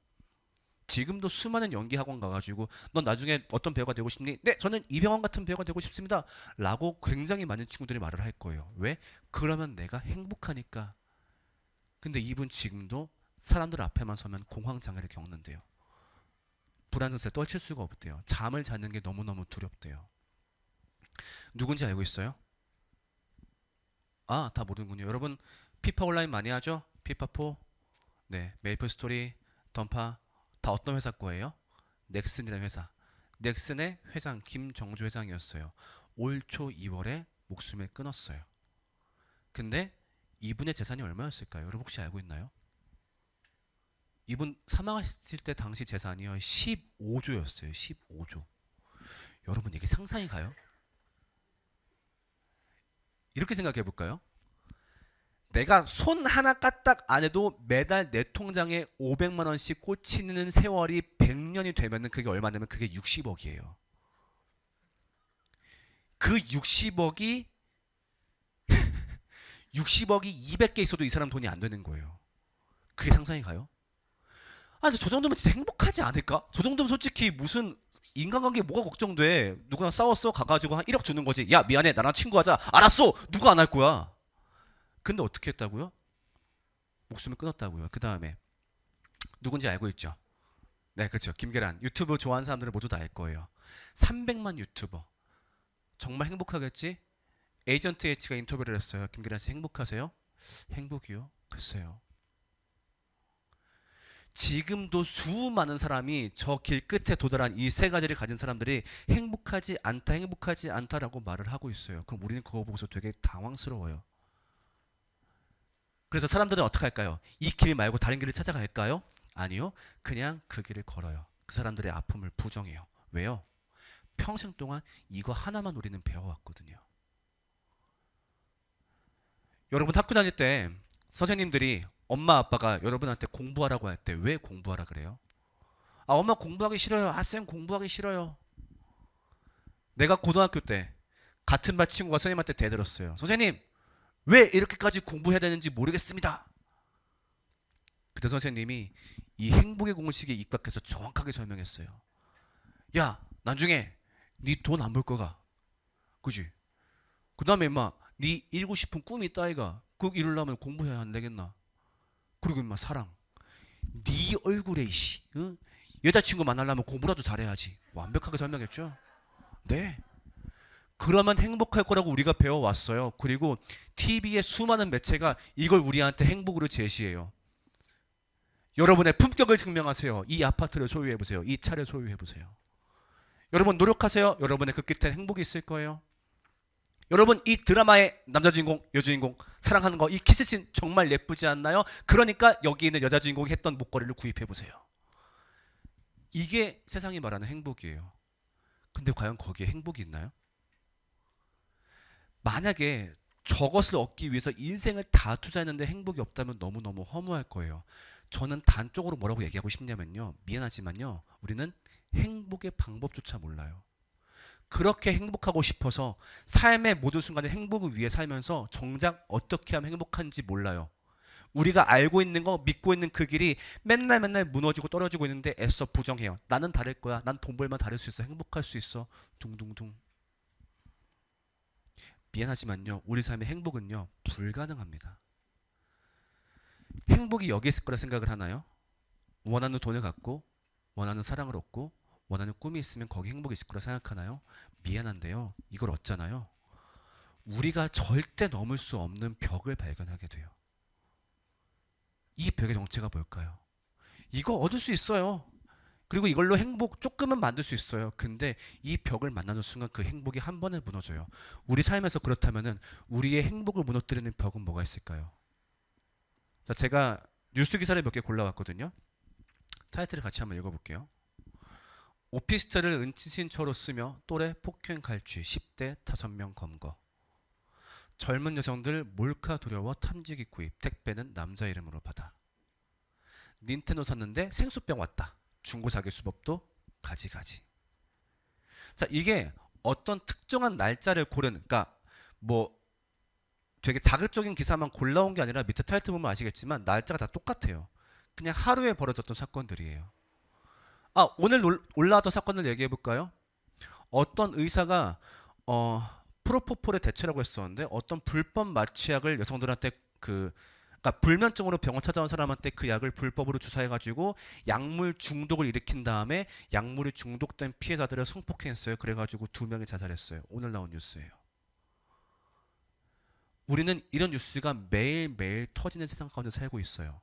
지금도 수많은 연기 학원 가가지고 넌 나중에 어떤 배우가 되고 싶니? 네, 저는 이병헌 같은 배우가 되고 싶습니다. 라고 굉장히 많은 친구들이 말을 할 거예요. 왜? 그러면 내가 행복하니까. 근데 이분 지금도 사람들 앞에만 서면 공황장애를 겪는데요. 불안증세 떨칠 수가 없대요. 잠을 자는 게 너무너무 두렵대요. 누군지 알고 있어요? 다 모르는군요. 여러분 피파 온라인 많이 하죠? 피파4? 네, 메이플 스토리, 던파 다 어떤 회사 거예요? 넥슨이라는 회사. 넥슨의 회장 김정주 회장이었어요. 올 초 2월에 목숨을 끊었어요. 근데 이분의 재산이 얼마였을까요? 여러분 혹시 알고 있나요? 이분 사망하실 때 당시 재산이요 15조였어요. 15조. 여러분 이게 상상이 가요? 이렇게 생각해 볼까요? 내가 손 하나 까딱 안 해도 매달 내 통장에 500만 원씩 꽂히는 세월이 100년이 되면은 그게 얼마냐면 그게 60억이에요. 그 60억이 200개 있어도 이 사람 돈이 안 되는 거예요. 그게 상상이 가요? 저 정도면 진짜 행복하지 않을까? 저 정도면 솔직히 무슨 인간관계 뭐가 걱정돼? 누구랑 싸웠어? 가가지고 한 1억 주는 거지. 야 미안해 나랑 친구하자. 알았어. 누가 안 할 거야? 근데 어떻게 했다고요? 목숨을 끊었다고요. 그 다음에 누군지 알고 있죠? 네, 그렇죠. 김계란. 유튜브 좋아하는 사람들은 모두 다 알 거예요. 300만 유튜버. 정말 행복하겠지? 에이전트 H가 인터뷰를 했어요. 김계란 씨 행복하세요? 행복이요? 글쎄요. 지금도 수많은 사람이 저 길 끝에 도달한 이 세 가지를 가진 사람들이 행복하지 않다, 행복하지 않다라고 말을 하고 있어요. 그럼 우리는 그거 보고서 되게 당황스러워요. 그래서 사람들은 어떻게 할까요? 이 길 말고 다른 길을 찾아갈까요? 아니요. 그냥 그 길을 걸어요. 그 사람들의 아픔을 부정해요. 왜요? 평생 동안 이거 하나만 우리는 배워왔거든요. 여러분 학교 다닐 때 선생님들이 엄마 아빠가 여러분한테 공부하라고 할 때 왜 공부하라 그래요? 아, 엄마 공부하기 싫어요. 아, 쌤 공부하기 싫어요. 내가 고등학교 때 같은 반 친구가 선생님한테 대들었어요. 선생님, 왜 이렇게까지 공부해야 되는지 모르겠습니다. 그때 선생님이 이 행복의 공식에 입각해서 정확하게 설명했어요. 야, 나중에 네 돈 안 벌 거가. 그지? 그 다음에 임마 네 이루고 싶은 꿈이 있다 아이가. 그거 이루려면 공부해야 안 되겠나? 그리고 임마 사랑. 네 얼굴에 이씨, 응? 여자친구 만나려면 공부라도 잘해야지. 완벽하게 설명했죠. 네. 그러면 행복할 거라고 우리가 배워왔어요. 그리고 TV의 수많은 매체가 이걸 우리한테 행복으로 제시해요. 여러분의 품격을 증명하세요. 이 아파트를 소유해보세요. 이 차를 소유해보세요. 여러분 노력하세요. 여러분의 그 끝에 행복이 있을 거예요. 여러분 이 드라마의 남자 주인공, 여주인공 사랑하는 거 이 키스씬 정말 예쁘지 않나요? 그러니까 여기 있는 여자 주인공이 했던 목걸이를 구입해보세요. 이게 세상이 말하는 행복이에요. 근데 과연 거기에 행복이 있나요? 만약에 저것을 얻기 위해서 인생을 다 투자했는데 행복이 없다면 너무너무 허무할 거예요. 저는 단적으로 뭐라고 얘기하고 싶냐면요. 미안하지만요. 우리는 행복의 방법조차 몰라요. 그렇게 행복하고 싶어서 삶의 모든 순간에 행복을 위해 살면서 정작 어떻게 하면 행복한지 몰라요. 우리가 알고 있는 거, 믿고 있는 그 길이 맨날 맨날 무너지고 떨어지고 있는데 애써 부정해요. 나는 다를 거야. 난 돈 벌면 다를 수 있어. 행복할 수 있어. 둥둥둥. 미안하지만요. 우리 삶의 행복은요. 불가능합니다. 행복이 여기 있을 거라 생각을 하나요? 원하는 돈을 갖고 원하는 사랑을 얻고 원하는 꿈이 있으면 거기 행복이 있을 거라 생각하나요? 미안한데요. 이걸 얻잖아요. 우리가 절대 넘을 수 없는 벽을 발견하게 돼요. 이 벽의 정체가 뭘까요? 이거 얻을 수 있어요. 그리고 이걸로 행복 조금은 만들 수 있어요. 근데 이 벽을 만나는 순간 그 행복이 한 번에 무너져요. 우리 삶에서 그렇다면은 우리의 행복을 무너뜨리는 벽은 뭐가 있을까요? 자, 제가 뉴스 기사를 몇 개 골라왔거든요. 타이틀을 같이 한번 읽어볼게요. 오피스텔을 은친처로 쓰며 또래 폭행 갈취 10대 5명 검거. 젊은 여성들 몰카 두려워 탐지기 구입. 택배는 남자 이름으로 받아. 닌텐도 샀는데 생수병 왔다. 중고 사기 수법도 가지가지. 자, 이게 어떤 특정한 날짜를 고르는, 그러니까 뭐 되게 자극적인 기사만 골라온 게 아니라 밑에 타이틀 보면 아시겠지만 날짜가 다 똑같아요. 그냥 하루에 벌어졌던 사건들이에요. 아, 오늘 올라왔던 사건을 얘기해 볼까요? 어떤 의사가 프로포폴의 대체라고 했었는데 어떤 불법 마취약을 여성들한테 그러니까 불면증으로 병원 찾아온 사람한테 그 약을 불법으로 주사해가지고 약물 중독을 일으킨 다음에 약물이 중독된 피해자들을 성폭행했어요. 그래가지고 2명이 자살했어요. 오늘 나온 뉴스예요. 우리는 이런 뉴스가 매일매일 터지는 세상 가운데 살고 있어요.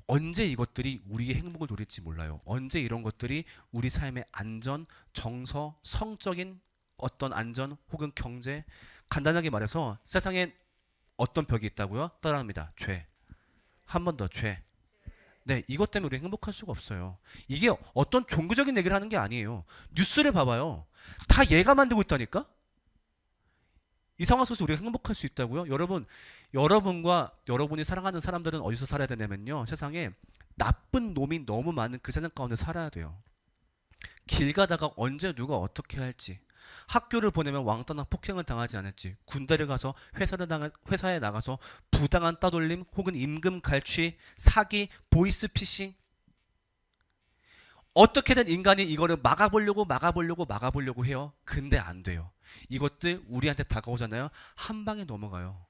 언제 이것들이 우리의 행복을 노릴지 몰라요. 언제 이런 것들이 우리 삶의 안전, 정서, 성적인 어떤 안전 혹은 경제, 간단하게 말해서 세상에 어떤 벽이 있다고요? 따라합니다. 죄. 한 번 더 죄. 네, 이것 때문에 우리 행복할 수가 없어요. 이게 어떤 종교적인 얘기를 하는 게 아니에요. 뉴스를 봐봐요. 다 얘가 만들고 있다니까? 이 상황 속에서 우리가 행복할 수 있다고요? 여러분, 여러분과 여러분이 사랑하는 사람들은 어디서 살아야 되냐면요. 세상에 나쁜 놈이 너무 많은 그 세상 가운데 살아야 돼요. 길 가다가 언제 누가 어떻게 할지, 학교를 보내면 왕따나 폭행을 당하지 않을지, 군대를 가서 회사에 나가서 부당한 따돌림 혹은 임금 갈취, 사기, 보이스피싱, 어떻게든 인간이 이거를 막아보려고 해요. 근데 안 돼요. 이것들 우리한테 다가오잖아요. 한 방에 넘어가요.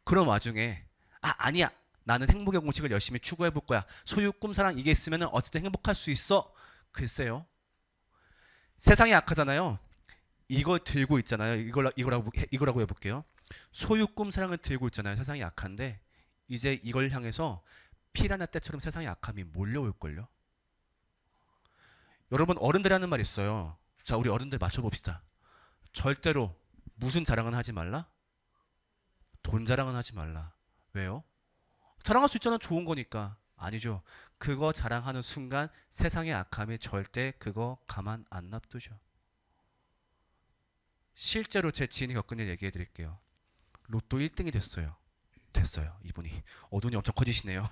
그런 와중에 아니야. 나는 행복의 공식을 열심히 추구해 볼 거야. 소유, 꿈, 사랑 이게 있으면 어쨌든 행복할 수 있어. 글쎄요. 세상이 악하잖아요. 이걸 들고 있잖아요. 이거라고 해볼게요. 소유 꿈 사랑을 들고 있잖아요. 세상이 약한데 이제 이걸 향해서 피라냐 떼처럼 세상의 악함이 몰려올걸요. 여러분 어른들이 하는 말 있어요. 자, 우리 어른들 맞춰봅시다. 절대로 무슨 자랑은 하지 말라? 돈 자랑은 하지 말라. 왜요? 자랑할 수 있잖아. 좋은 거니까. 아니죠. 그거 자랑하는 순간 세상의 악함이 절대 그거 가만 안 놔두죠. 실제로 제 지인이 겪은 일 얘기해 드릴게요. 로또 1등이 됐어요. 됐어요. 이분이. 눈이 엄청 커지시네요.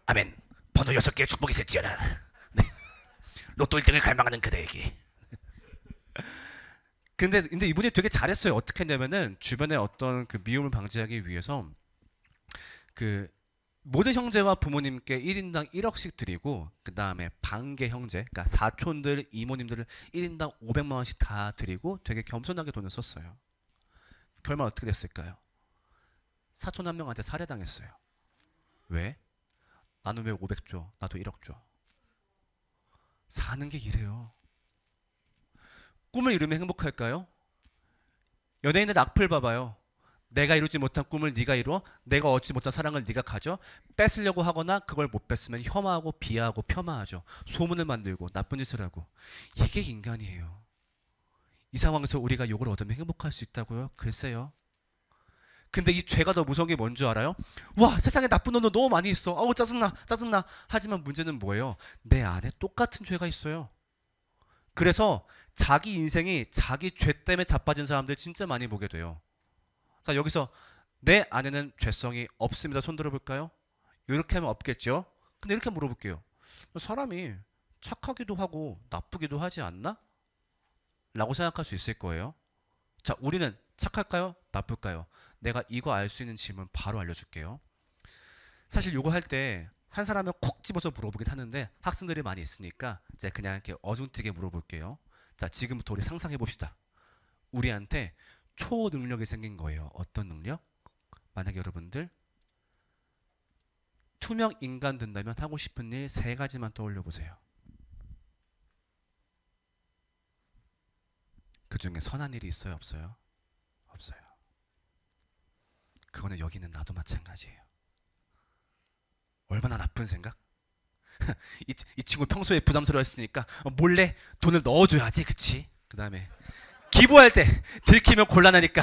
아멘. 번호 6개의 축복이 있을지어다. 네. 로또 1등을 갈망하는 그대에게. 근데 이분이 되게 잘했어요. 어떻게 했냐면은 주변에 어떤 그 미움을 방지하기 위해서 그 모든 형제와 부모님께 1인당 1억씩 드리고 그 다음에 반개 형제, 그러니까 사촌들, 이모님들을 1인당 500만 원씩 다 드리고 되게 겸손하게 돈을 썼어요. 결말 어떻게 됐을까요? 사촌 한 명한테 살해당했어요. 왜? 나는 왜 500 줘? 나도 1억 줘. 사는 게 이래요. 꿈을 이루면 행복할까요? 연예인들 악플 봐봐요. 내가 이루지 못한 꿈을 네가 이루어, 내가 얻지 못한 사랑을 네가 가져. 뺏으려고 하거나 그걸 못 뺐으면 혐오하고 비하하고 폄하하죠. 소문을 만들고 나쁜 짓을 하고. 이게 인간이에요. 이 상황에서 우리가 욕을 얻으면 행복할 수 있다고요? 글쎄요. 근데 이 죄가 더 무서운 게 뭔 줄 알아요? 와, 세상에 나쁜 놈도 너무 많이 있어. 아우, 짜증나, 짜증나. 하지만 문제는 뭐예요? 내 안에 똑같은 죄가 있어요. 그래서 자기 인생이 자기 죄 때문에 자빠진 사람들 진짜 많이 보게 돼요. 자, 여기서 내 안에는 죄성이 없습니다. 손 들어볼까요? 이렇게 하면 없겠죠? 근데 이렇게 물어볼게요. 사람이 착하기도 하고 나쁘기도 하지 않나? 라고 생각할 수 있을 거예요. 자, 우리는 착할까요? 나쁠까요? 내가 이거 알 수 있는 질문 바로 알려줄게요. 사실 이거 할 때 한 사람을 콕 집어서 물어보긴 하는데 학생들이 많이 있으니까 이제 그냥 이렇게 어중뜨게 물어볼게요. 자, 지금부터 우리 상상해 봅시다. 우리한테 초능력이 생긴 거예요. 어떤 능력? 만약에 여러분들 투명 인간 된다면 하고 싶은 일 세 가지만 떠올려 보세요. 그 중에 선한 일이 있어요? 없어요? 없어요. 그거는 여기 있는 나도 마찬가지예요. 얼마나 나쁜 생각? 이 친구 평소에 부담스러웠으니까 몰래 돈을 넣어줘야지, 그치? 그 다음에 기부할 때 들키면 곤란하니까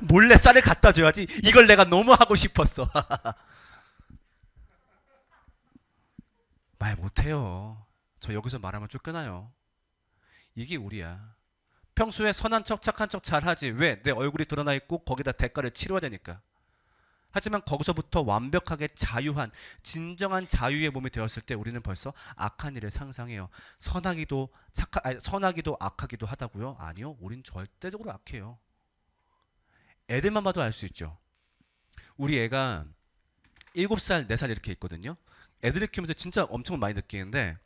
몰래 쌀을 갖다 줘야지. 이걸 내가 너무 하고 싶었어. 말 못해요. 저 여기서 말하면 쫓겨나요. 이게 우리야. 평소에 선한 척 착한 척 잘하지. 왜? 내 얼굴이 드러나 있고 거기다 대가를 치러야 되니까. 하지만 거기서부터 완벽하게 자유한 진정한 자유의 몸이 되었을 때 우리는 벌써 악한 일을 상상해요. 선하기도 악하기도 하다고요? 아니요. 우린 절대적으로 악해요. 애들만 봐도 알 수 있죠. 우리 애가 7살, 4살 이렇게 있거든요. 애들을 키우면서 진짜 엄청 많이 느끼는데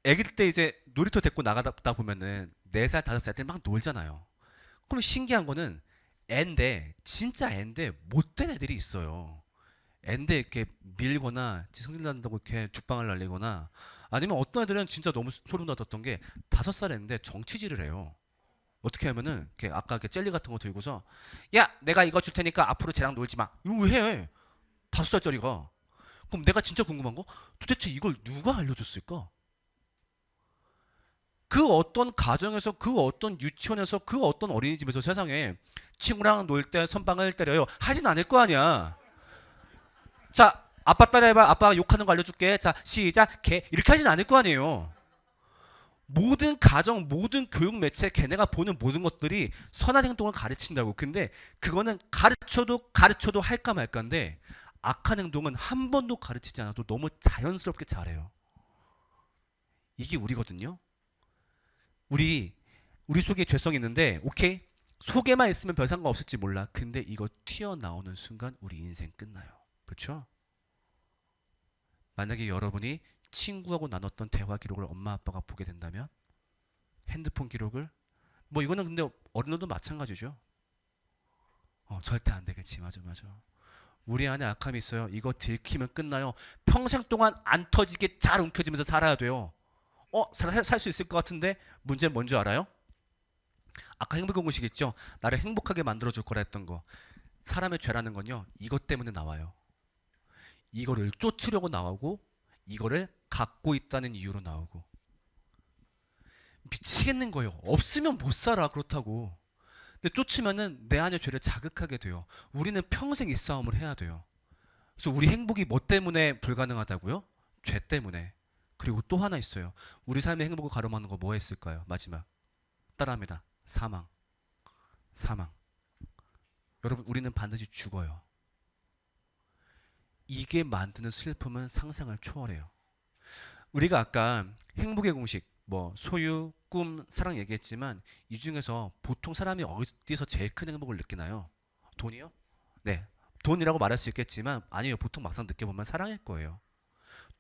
애기 때 이제 놀이터 데리고 나가다 보면은 4살, 5살 때 막 놀잖아요. 그럼 신기한 거는 애인데 진짜 애인데 못된 애들이 있어요. 애인데 이렇게 밀거나 성질 난다고 이렇게 죽방을 날리거나 아니면 어떤 애들은 진짜 너무 소름 돋았던 게 5살 애인데 정치질을 해요. 어떻게 하면은 이렇게 아까 이렇게 젤리 같은 거 들고서 야 내가 이거 줄 테니까 앞으로 쟤랑 놀지 마. 이거 왜 해? 5살짜리가. 그럼 내가 진짜 궁금한 거 도대체 이걸 누가 알려줬을까? 그 어떤 가정에서 그 어떤 유치원에서 그 어떤 어린이집에서 세상에 친구랑 놀 때 선빵을 때려요 하진 않을 거 아니야. 자 아빠 따라해봐. 아빠가 욕하는 거 알려줄게. 자 시작. 개 이렇게 하진 않을 거 아니에요. 모든 가정 모든 교육 매체 걔네가 보는 모든 것들이 선한 행동을 가르친다고. 근데 그거는 가르쳐도 할까 말까인데 악한 행동은 한 번도 가르치지 않아도 너무 자연스럽게 잘해요. 이게 우리거든요. 우리 속에 죄성이 있는데 오케이 속에만 있으면 별 상관없을지 몰라. 근데 이거 튀어나오는 순간 우리 인생 끝나요. 그렇죠? 만약에 여러분이 친구하고 나눴던 대화 기록을 엄마 아빠가 보게 된다면 핸드폰 기록을 뭐 이거는 근데 어른들도 마찬가지죠. 절대 안 되겠지. 맞아 맞아. 우리 안에 악함이 있어요. 이거 들키면 끝나요. 평생 동안 안 터지게 잘 움켜쥐면서 살아야 돼요. 살 수 있을 것 같은데 문제는 뭔지 알아요? 아까 행복의 공식 있죠? 나를 행복하게 만들어줄 거라 했던 거. 사람의 죄라는 건요, 이것 때문에 나와요. 이거를 쫓으려고 나오고, 이거를 갖고 있다는 이유로 나오고. 미치겠는 거예요. 없으면 못 살아, 그렇다고. 근데 쫓으면은 내 안의 죄를 자극하게 돼요. 우리는 평생 이 싸움을 해야 돼요. 그래서 우리 행복이 뭐 때문에 불가능하다고요? 죄 때문에. 그리고 또 하나 있어요. 우리 삶의 행복을 가로막는 거 뭐 했을까요? 마지막. 따라합니다. 사망. 사망. 여러분, 우리는 반드시 죽어요. 이게 만드는 슬픔은 상상을 초월해요. 우리가 아까 행복의 공식, 뭐 소유, 꿈, 사랑 얘기했지만 이 중에서 보통 사람이 어디서 제일 큰 행복을 느끼나요? 돈이요? 네. 돈이라고 말할 수 있겠지만 아니에요. 보통 막상 느껴보면 사랑일 거예요.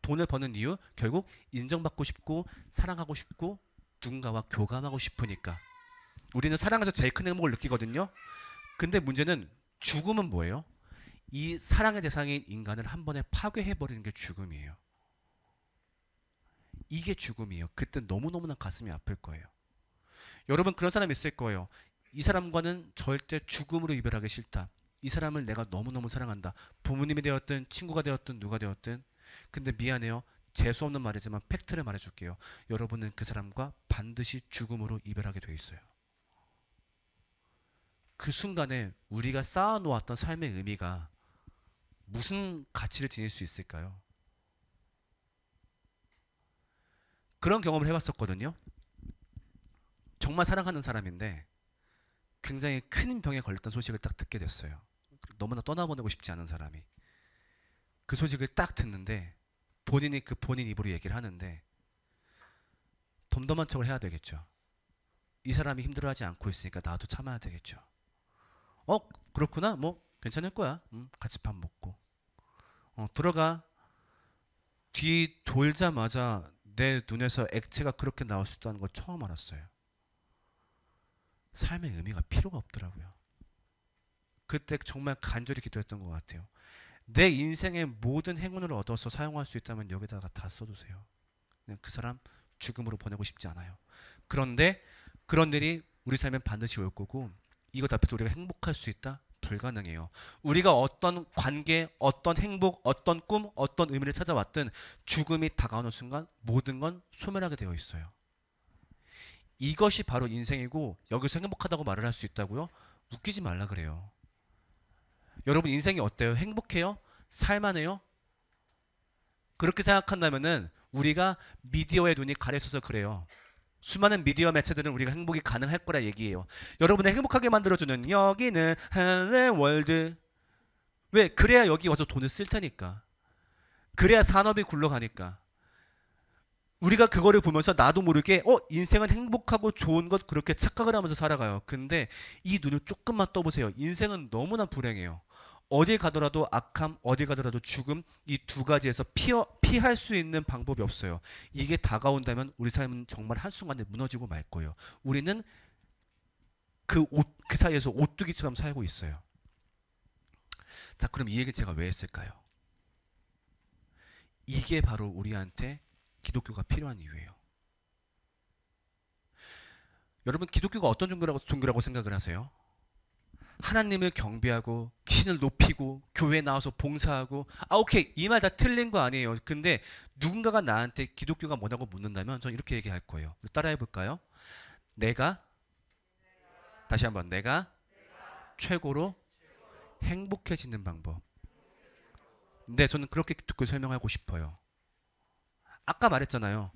돈을 버는 이유 결국 인정받고 싶고 사랑하고 싶고 누군가와 교감하고 싶으니까. 우리는 사랑에서 제일 큰 행복을 느끼거든요. 근데 문제는 죽음은 뭐예요? 이 사랑의 대상인 인간을 한 번에 파괴해버리는 게 죽음이에요. 이게 죽음이에요. 그때 너무너무나 가슴이 아플 거예요. 여러분 그런 사람 있을 거예요. 이 사람과는 절대 죽음으로 이별하기 싫다. 이 사람을 내가 너무너무 사랑한다. 부모님이 되었든 친구가 되었든 누가 되었든. 근데 미안해요. 재수 없는 말이지만 팩트를 말해줄게요. 여러분은 그 사람과 반드시 죽음으로 이별하게 돼 있어요. 그 순간에 우리가 쌓아놓았던 삶의 의미가 무슨 가치를 지닐 수 있을까요? 그런 경험을 해봤었거든요. 정말 사랑하는 사람인데 굉장히 큰 병에 걸렸던 소식을 딱 듣게 됐어요. 너무나 떠나보내고 싶지 않은 사람이. 그 소식을 딱 듣는데 본인이 그 본인 입으로 얘기를 하는데 덤덤한 척을 해야 되겠죠. 이 사람이 힘들어하지 않고 있으니까 나도 참아야 되겠죠. 그렇구나. 뭐 괜찮을 거야. 같이 밥 먹고. 들어가. 뒤 돌자마자 내 눈에서 액체가 그렇게 나올 수 있다는 걸 처음 알았어요. 삶의 의미가 필요가 없더라고요. 그때 정말 간절히 기도했던 것 같아요. 내 인생의 모든 행운을 얻어서 사용할 수 있다면 여기다가 다 써주세요. 그 사람 죽음으로 보내고 싶지 않아요. 그런데 그런 일이 우리 삶엔 반드시 올 거고 이것 앞에서 우리가 행복할 수 있다? 불가능해요. 우리가 어떤 관계, 어떤 행복, 어떤 꿈, 어떤 의미를 찾아왔든 죽음이 다가오는 순간 모든 건 소멸하게 되어 있어요. 이것이 바로 인생이고 여기서 행복하다고 말을 할 수 있다고요? 웃기지 말라 그래요. 여러분 인생이 어때요? 행복해요? 살만해요? 그렇게 생각한다면은 우리가 미디어의 눈이 가려져서 그래요. 수많은 미디어 매체들은 우리가 행복이 가능할 거라 얘기해요. 여러분을 행복하게 만들어주는 여기는 헬레월드. 왜? 그래야 여기 와서 돈을 쓸 테니까. 그래야 산업이 굴러가니까. 우리가 그거를 보면서 나도 모르게 인생은 행복하고 좋은 것 그렇게 착각을 하면서 살아가요. 근데 이 눈을 조금만 떠보세요. 인생은 너무나 불행해요. 어디 가더라도 악함, 어디 가더라도 죽음, 이 두 가지에서 피할 수 있는 방법이 없어요. 이게 다가온다면 우리 삶은 정말 한순간에 무너지고 말 거예요. 우리는 그 사이에서 오뚜기처럼 살고 있어요. 자, 그럼 이 얘기 제가 왜 했을까요? 이게 바로 우리한테 기독교가 필요한 이유예요. 여러분 기독교가 어떤 종교라고 생각을 하세요? 하나님을 경배하고 신을 높이고 교회에 나와서 봉사하고 오케이 이 말 다 틀린 거 아니에요. 근데 누군가가 나한테 기독교가 뭐냐고 묻는다면 전 이렇게 얘기할 거예요. 따라해 볼까요? 다시 한번 내가 최고로 행복해지는 방법. 네, 저는 그렇게 기독교 설명하고 싶어요. 아까 말했잖아요.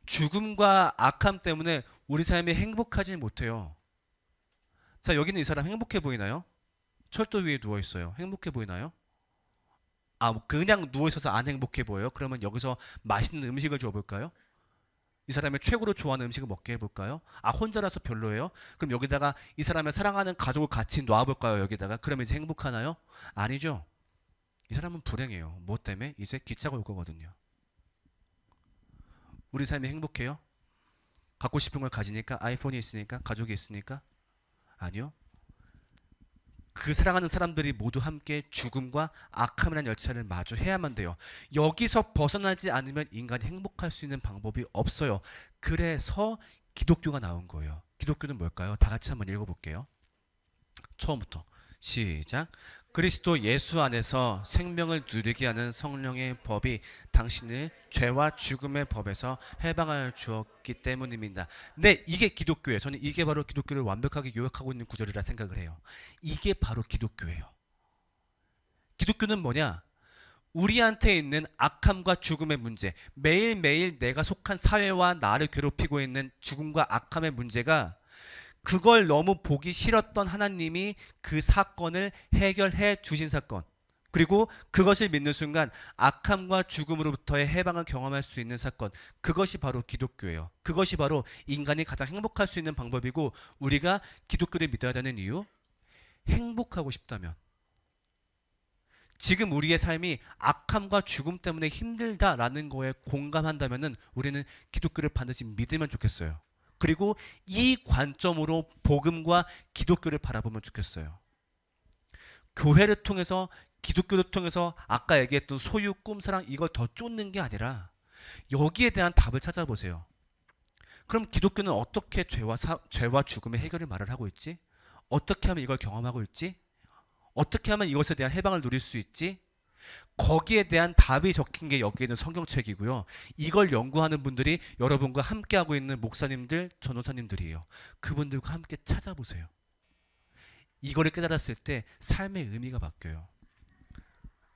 죽음과 악함 때문에 우리 삶이 행복하지 못해요. 자, 여기는 이 사람 행복해 보이나요? 철도 위에 누워 있어요. 행복해 보이나요? 그냥 누워 있어서 안 행복해 보여요? 그러면 여기서 맛있는 음식을 줘 볼까요? 이 사람의 최고로 좋아하는 음식을 먹게 해볼까요? 혼자라서 별로예요? 그럼 여기다가 이 사람의 사랑하는 가족을 같이 놔볼까요? 여기다가 그러면 이제 행복하나요? 아니죠. 이 사람은 불행해요. 뭐 때문에? 이제 기차가 올 거거든요. 우리 삶이 행복해요? 갖고 싶은 걸 가지니까? 아이폰이 있으니까? 가족이 있으니까? 아니요. 그 사랑하는 사람들이 모두 함께 죽음과 악함이라는 열차를 마주해야만 돼요. 여기서 벗어나지 않으면 인간이 행복할 수 있는 방법이 없어요. 그래서 기독교가 나온 거예요. 기독교는 뭘까요? 다 같이 한번 읽어볼게요. 처음부터 시작. 그리스도 예수 안에서 생명을 누리게 하는 성령의 법이 당신을 죄와 죽음의 법에서 해방하여 주었기 때문입니다. 네, 이게 기독교예요. 저는 이게 바로 기독교를 완벽하게 요약하고 있는 구절이라 생각을 해요. 이게 바로 기독교예요. 기독교는 뭐냐? 우리한테 있는 악함과 죽음의 문제, 매일매일 내가 속한 사회와 나를 괴롭히고 있는 죽음과 악함의 문제가, 그걸 너무 보기 싫었던 하나님이 그 사건을 해결해 주신 사건, 그리고 그것을 믿는 순간 악함과 죽음으로부터의 해방을 경험할 수 있는 사건, 그것이 바로 기독교예요. 그것이 바로 인간이 가장 행복할 수 있는 방법이고, 우리가 기독교를 믿어야 되는 이유, 행복하고 싶다면, 지금 우리의 삶이 악함과 죽음 때문에 힘들다라는 거에 공감한다면은 우리는 기독교를 반드시 믿으면 좋겠어요. 그리고 이 관점으로 복음과 기독교를 바라보면 좋겠어요. 교회를 통해서, 기독교를 통해서 아까 얘기했던 소유, 꿈, 사랑, 이걸 더 쫓는 게 아니라 여기에 대한 답을 찾아보세요. 그럼 기독교는 어떻게 죄와 죽음의 해결을 말을 하고 있지? 어떻게 하면 이걸 경험하고 있지? 어떻게 하면 이것에 대한 해방을 누릴 수 있지? 거기에 대한 답이 적힌 게 여기에 있는 성경책이고요. 이걸 연구하는 분들이 여러분과 함께하고 있는 목사님들, 전도사님들이에요. 그분들과 함께 찾아보세요. 이거를 깨달았을 때 삶의 의미가 바뀌어요.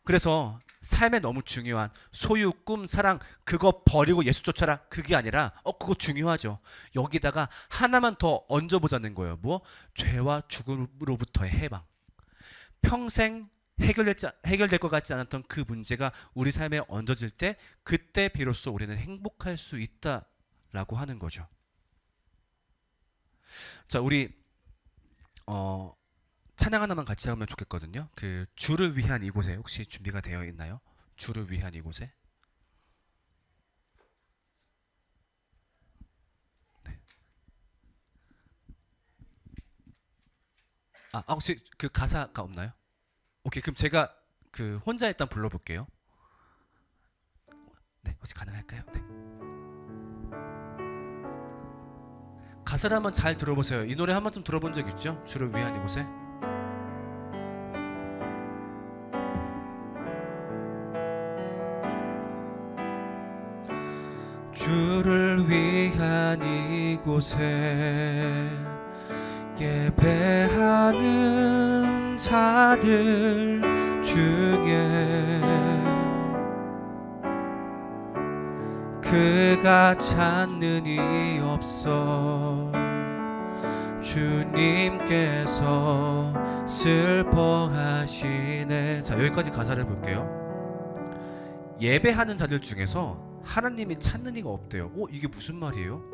그래서 삶에 너무 중요한 소유, 꿈, 사랑, 그거 버리고 예수 쫓아라, 그게 아니라 그거 중요하죠. 여기다가 하나만 더 얹어보자는 거예요. 뭐? 죄와 죽음으로부터의 해방. 평생 해결될 것 같지 않았던 그 문제가 우리 삶에 얹어질 때, 그때 비로소 우리는 행복할 수 있다라고 하는 거죠. 자, 우리 찬양 하나만 같이 하면 좋겠거든요. 그 주를 위한 이곳에 혹시 준비가 되어 있나요? 주를 위한 이곳에. 네. 혹시 그 가사가 없나요? 오케이, 그럼 제가 그 혼자 일단 불러볼게요. 네, 혹시 가능할까요? 네. 가사를 한번 잘 들어보세요. 이 노래 한 번쯤 들어본 적 있죠? 주를 위한 이곳에. 주를 위한 이곳에 예배하는 자들 중에 그가 찾는 이 없어. 주님께서 슬퍼하시네. 자, 여기까지 가사를 볼게요. 예배하는 자들 중에서 하나님이 찾는 이가 없대요. 이게 무슨 말이에요?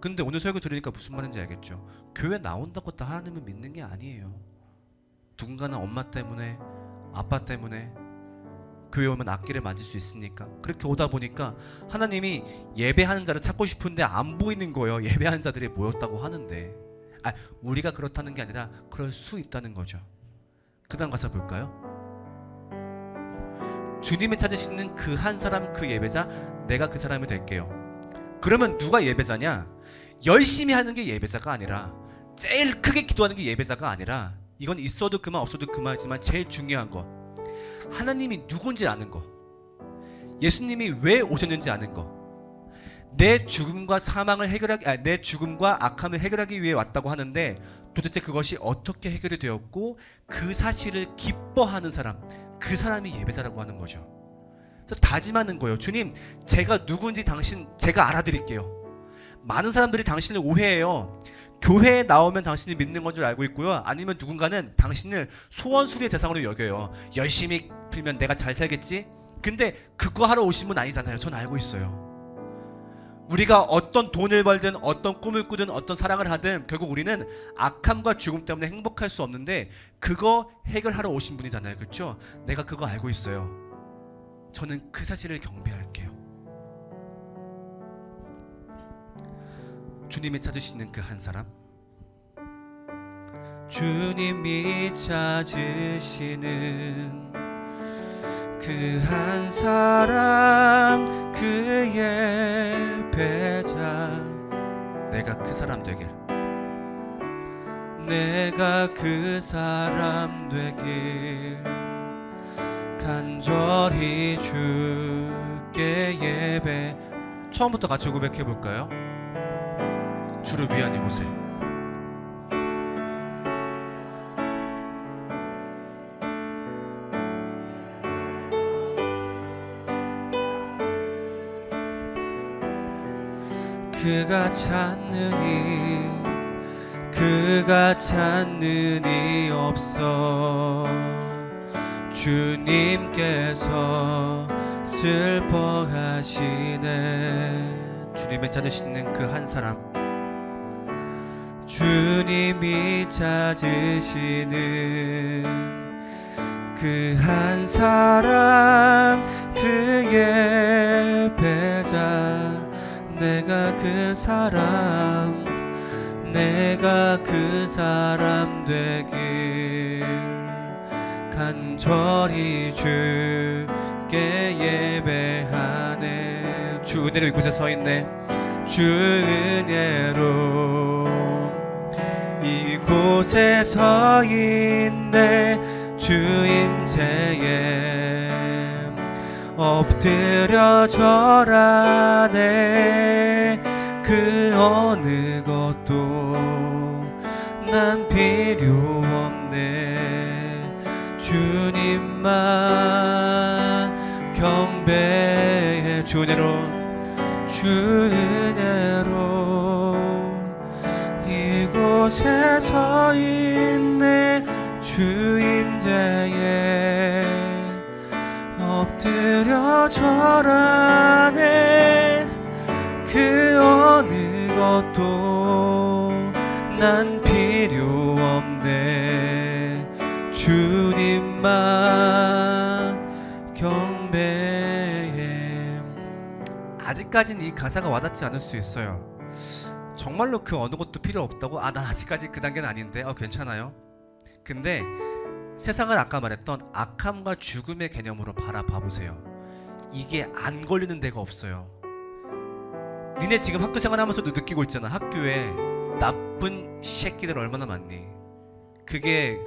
근데 오늘 설교 들으니까 무슨 말인지 알겠죠? 교회 나온다고 다 하나님을 믿는 게 아니에요. 누군가는 엄마 때문에, 아빠 때문에 교회 오면 악기를 만질 수 있으니까 그렇게 오다 보니까 하나님이 예배하는 자를 찾고 싶은데 안 보이는 거예요. 예배하는 자들이 모였다고 하는데. 우리가 그렇다는 게 아니라 그럴 수 있다는 거죠. 그 다음 가사 볼까요? 주님이 찾으시는 그 한 사람, 그 예배자, 내가 그 사람이 될게요. 그러면 누가 예배자냐? 열심히 하는 게 예배자가 아니라, 제일 크게 기도하는 게 예배자가 아니라, 이건 있어도 그만 없어도 그만이지만 제일 중요한 거, 하나님이 누군지 아는 거, 예수님이 왜 오셨는지 아는 거, 내 죽음과 내 죽음과 악함을 해결하기 위해 왔다고 하는데 도대체 그것이 어떻게 해결이 되었고 그 사실을 기뻐하는 사람, 그 사람이 예배자라고 하는 거죠. 그래서 다짐하는 거예요. 주님, 제가 누군지 제가 알아드릴게요. 많은 사람들이 당신을 오해해요. 교회에 나오면 당신이 믿는 건 줄 알고 있고요. 아니면 누군가는 당신을 소원수리의 대상으로 여겨요. 열심히 빌면 내가 잘 살겠지? 근데 그거 하러 오신 분 아니잖아요. 전 알고 있어요. 우리가 어떤 돈을 벌든 어떤 꿈을 꾸든 어떤 사랑을 하든 결국 우리는 악함과 죽음 때문에 행복할 수 없는데 그거 해결하러 오신 분이잖아요. 그렇죠? 내가 그거 알고 있어요. 저는 그 사실을 경배할게요. 주님이 찾으시는 그 한 사람, 주님이 찾으시는 그 한 사람, 그 예배자, 내가 그 사람 되길. 내가 그 사람 되길 간절히 주께 예배. 처음부터 같이 고백해 볼까요? 주를 위한 이곳에. 그가 찾느니 그가 찾느니 없어. 주님께서 슬퍼하시네. 주님을 찾으시는 그 한 사람, 주님이 찾으시는 그 한 사람, 그의 배자. 내가 그 사람, 내가 그 사람 되길 간절히 주께 예배하네. 주 은혜로 이곳에 서 있네. 주 은혜로 이곳에 서 있네. 주 임재에 엎드려 절하네. 그 어느 것도 난 필요 없네. 주님만 경배해. 주 은혜로, 주 은혜로 이곳에 서 있네. 주 임재에 엎드려 절하네. 그 어느 것도 난 필요 없네. 주님만 경배해. 아직까진 이 가사가 와닿지 않을 수 있어요. 정말로 그 어느 것도 필요 없다고? 난 아직까지 그 단계는 아닌데 괜찮아요. 근데 세상을 아까 말했던 악함과 죽음의 개념으로 바라봐보세요. 이게 안 걸리는 데가 없어요. 니네 지금 학교 생활하면서도 느끼고 있잖아. 학교에 나쁜 새끼들 얼마나 많니. 그게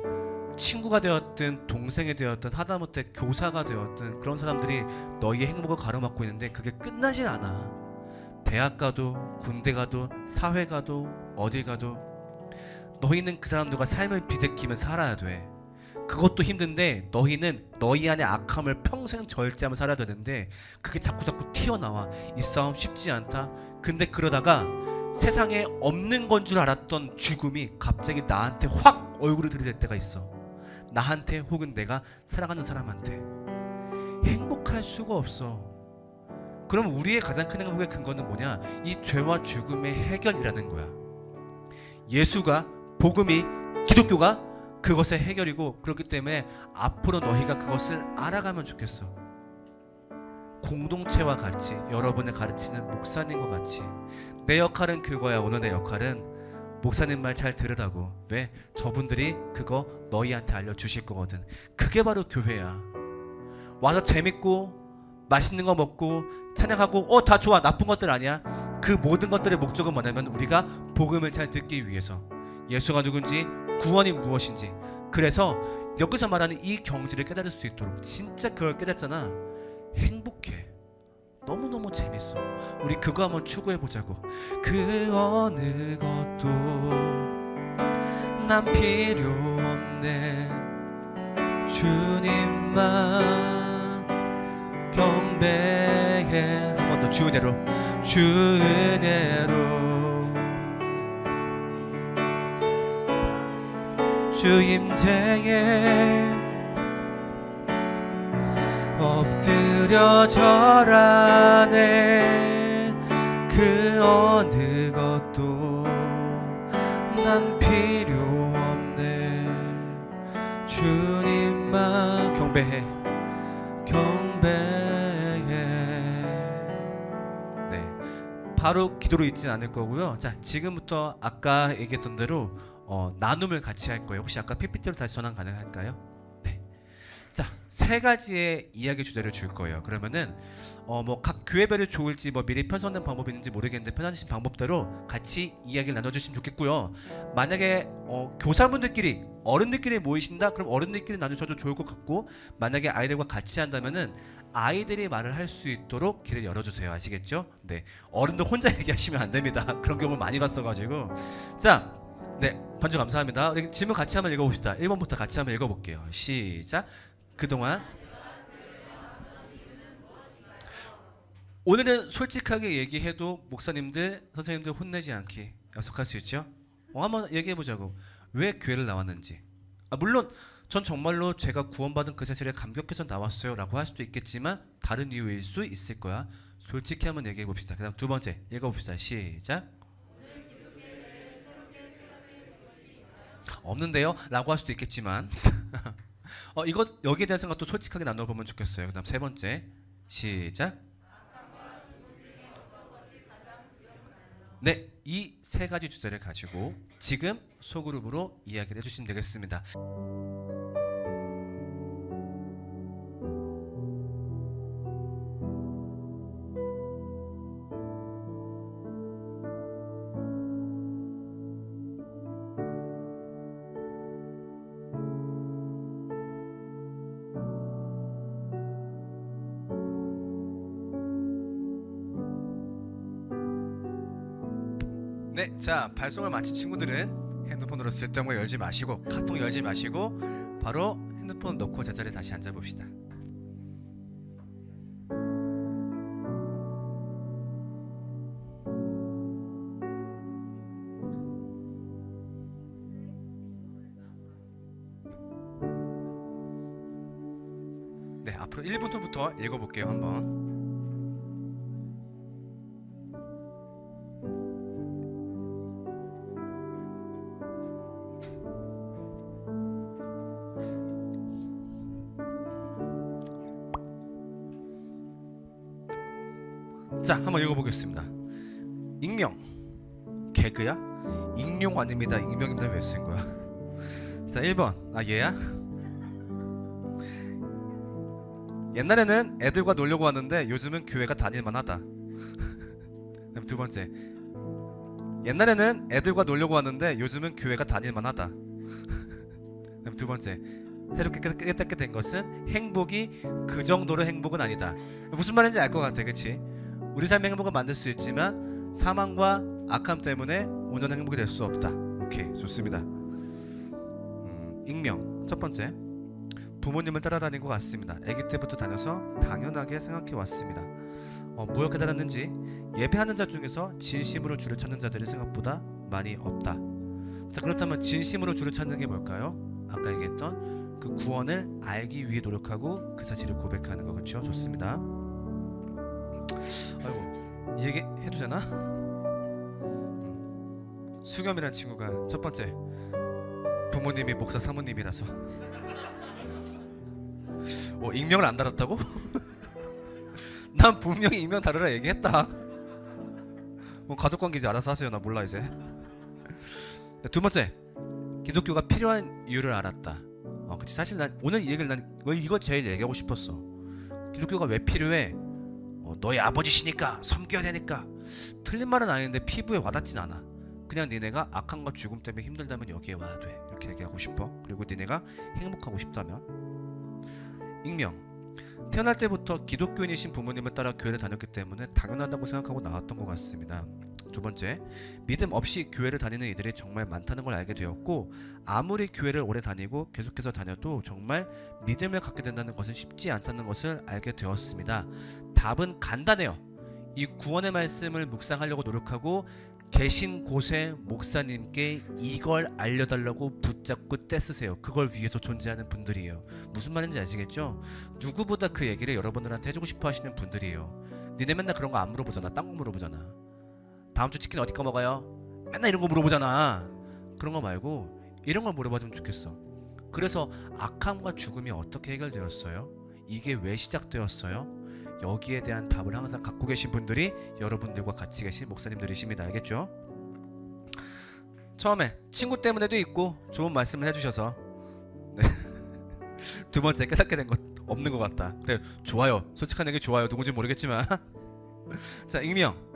친구가 되었든 동생이 되었든 하다못해 교사가 되었든 그런 사람들이 너희의 행복을 가로막고 있는데 그게 끝나진 않아. 대학 가도 군대 가도 사회 가도 어딜 가도 너희는 그 사람들과 삶을 비대키며 살아야 돼. 그것도 힘든데 너희는 너희 안에 악함을 평생 절제하며 살아야 되는데 그게 자꾸 튀어나와. 이 싸움 쉽지 않다. 근데 그러다가 세상에 없는 건 줄 알았던 죽음이 갑자기 나한테 확 얼굴을 들이댈 때가 있어. 나한테 혹은 내가 사랑하는 사람한테. 행복할 수가 없어. 그럼 우리의 가장 큰 행복의 근거는 뭐냐? 이 죄와 죽음의 해결이라는 거야. 예수가, 복음이, 기독교가 그것의 해결이고, 그렇기 때문에 앞으로 너희가 그것을 알아가면 좋겠어. 공동체와 같이, 여러분을 가르치는 목사님과 같이. 내 역할은 그거야. 오늘 내 역할은 목사님 말 잘 들으라고. 왜? 저분들이 그거 너희한테 알려주실 거거든. 그게 바로 교회야. 와서 재밌고 맛있는 거 먹고 찬양하고 다 좋아. 나쁜 것들 아니야. 그 모든 것들의 목적은 뭐냐면 우리가 복음을 잘 듣기 위해서. 예수가 누군지, 구원이 무엇인지. 그래서 여기서 말하는 이 경지를 깨달을 수 있도록. 진짜 그걸 깨닫잖아. 행복해. 너무너무 재밌어. 우리 그거 한번 추구해보자고. 그 어느 것도 난 필요 없네. 주님만 경배해. 한 번 더. 주 은혜로, 주 은혜로 주 임재에 엎드려 절하네. 그 어느 것도 난 필요 없네. 주님만 경배해. 경배해. 네, 바로 기도로 있진 않을 거고요. 자, 지금부터 아까 얘기했던 대로 나눔을 같이 할 거예요. 혹시 아까 PPT로 다시 전환 가능할까요? 네. 자, 세 가지의 이야기 주제를 줄 거예요. 그러면은 뭐 각 교회별이 좋을지 뭐 미리 편성된 방법이 있는지 모르겠는데 편하신 방법대로 같이 이야기를 나눠주시면 좋겠고요. 만약에 교사분들끼리 어른들끼리 모이신다? 그럼 어른들끼리 나누셔도 좋을 것 같고, 만약에 아이들과 같이 한다면은 아이들이 말을 할 수 있도록 길을 열어주세요. 아시겠죠? 네, 어른들 혼자 얘기하시면 안 됩니다. 그런 경우 많이 봤어가지고. 자, 네, 반주 감사합니다. 우리 질문 같이 한번 읽어봅시다. 1번부터 같이 한번 읽어볼게요. 시작. 그동안 오늘은 솔직하게 얘기해도 목사님들, 선생님들 혼내지 않기 약속할 수 있죠? 한번 얘기해보자고. 왜 교회를 나왔는지. 물론 전 정말로 제가 구원받은 그 사실에 감격해서 나왔어요 라고 할 수도 있겠지만 다른 이유일 수 있을 거야. 솔직히 한번 얘기해봅시다. 그 다음 두 번째 읽어봅시다. 시작. 없는데요? 라고 할 수도 있겠지만 이거 여기에 대한 생각도 솔직하게 나눠보면 좋겠어요. 그 다음 세 번째 시작. 네, 이 세 가지 주제를 가지고 지금 소그룹으로 이야기를 해주시면 되겠습니다. 네, 자, 발송을 마친 친구들은 핸드폰으로 쓸데없는 거 열지 마시고 카톡 열지 마시고 바로 핸드폰 넣고 제자리에 다시 앉아봅시다. 네, 앞으로 1부터부터 읽어볼게요. 한번. 자, 한번 읽어보겠습니다. 익명. 개그야? 익룡 아닙니다. 익명입니다. 왜 쓴 거야? 자, 1번. 얘야? 옛날에는 애들과 놀려고 하는데 요즘은 교회가 다닐만 하다. 두 번째. 옛날에는 애들과 놀려고 하는데 요즘은 교회가 다닐만 하다. 두 번째. 새롭게 깨닫게 된 것은 행복이 그 정도로 행복은 아니다. 무슨 말인지 알 것 같아, 그치? 우리 삶의 행복을 만들 수 있지만 사망과 악함 때문에 온전한 행복이 될 수 없다. 오케이, 좋습니다. 익명. 첫 번째, 부모님을 따라다닌 것 같습니다. 아기 때부터 다녀서 당연하게 생각해 왔습니다. 무엇 깨달았는지 예배하는 자 중에서 진심으로 주를 찾는 자들이 생각보다 많이 없다. 자, 그렇다면 진심으로 주를 찾는 게 뭘까요? 아까 얘기했던 그 구원을 알기 위해 노력하고 그 사실을 고백하는 거. 그렇죠? 좋습니다. 아이고, 이 얘기 해도 되나? 수겸이라는 친구가 첫 번째, 부모님이 목사 사모님이라서. 익명을 안 달았다고? 난 분명히 익명 다르라 얘기했다. 가족관계 이제 알아서 하세요. 나 몰라 이제. 두 번째, 기독교가 필요한 이유를 알았다. 그치. 사실 난 오늘 이 얘기를 이거 제일 얘기하고 싶었어. 기독교가 왜 필요해? 너희 아버지시니까 섬겨야 되니까. 틀린 말은 아닌데 피부에 와닿진 않아. 그냥 니네가 악함과 죽음 때문에 힘들다면 여기에 와야 돼. 이렇게 얘기하고 싶어. 그리고 니네가 행복하고 싶다면. 익명. 태어날 때부터 기독교인이신 부모님을 따라 교회를 다녔기 때문에 당연하다고 생각하고 나왔던 것 같습니다. 두 번째, 믿음 없이 교회를 다니는 이들이 정말 많다는 걸 알게 되었고, 아무리 교회를 오래 다니고 계속해서 다녀도 정말 믿음을 갖게 된다는 것은 쉽지 않다는 것을 알게 되었습니다. 답은 간단해요. 이 구원의 말씀을 묵상하려고 노력하고 계신 곳에 목사님께 이걸 알려달라고 붙잡고 떼쓰세요. 그걸 위해서 존재하는 분들이에요. 무슨 말인지 아시겠죠? 누구보다 그 얘기를 여러분들한테 해주고 싶어 하시는 분들이에요. 니네 맨날 그런 거 안 물어보잖아. 딴 거 물어보잖아. 다음 주 치킨 어디 거 먹어요? 맨날 이런 거 물어보잖아. 그런 거 말고 이런 걸 물어봐주면 좋겠어. 그래서 악함과 죽음이 어떻게 해결되었어요? 이게 왜 시작되었어요? 여기에 대한 답을 항상 갖고 계신 분들이 여러분들과 같이 계신 목사님들이십니다. 알겠죠? 처음에 친구 때문에도 있고 좋은 말씀을 해주셔서 네. 두 번째 깨닫게 된 것 없는 것 같다. 그래 좋아요. 솔직한 얘기 좋아요. 누군지 모르겠지만 자 익명.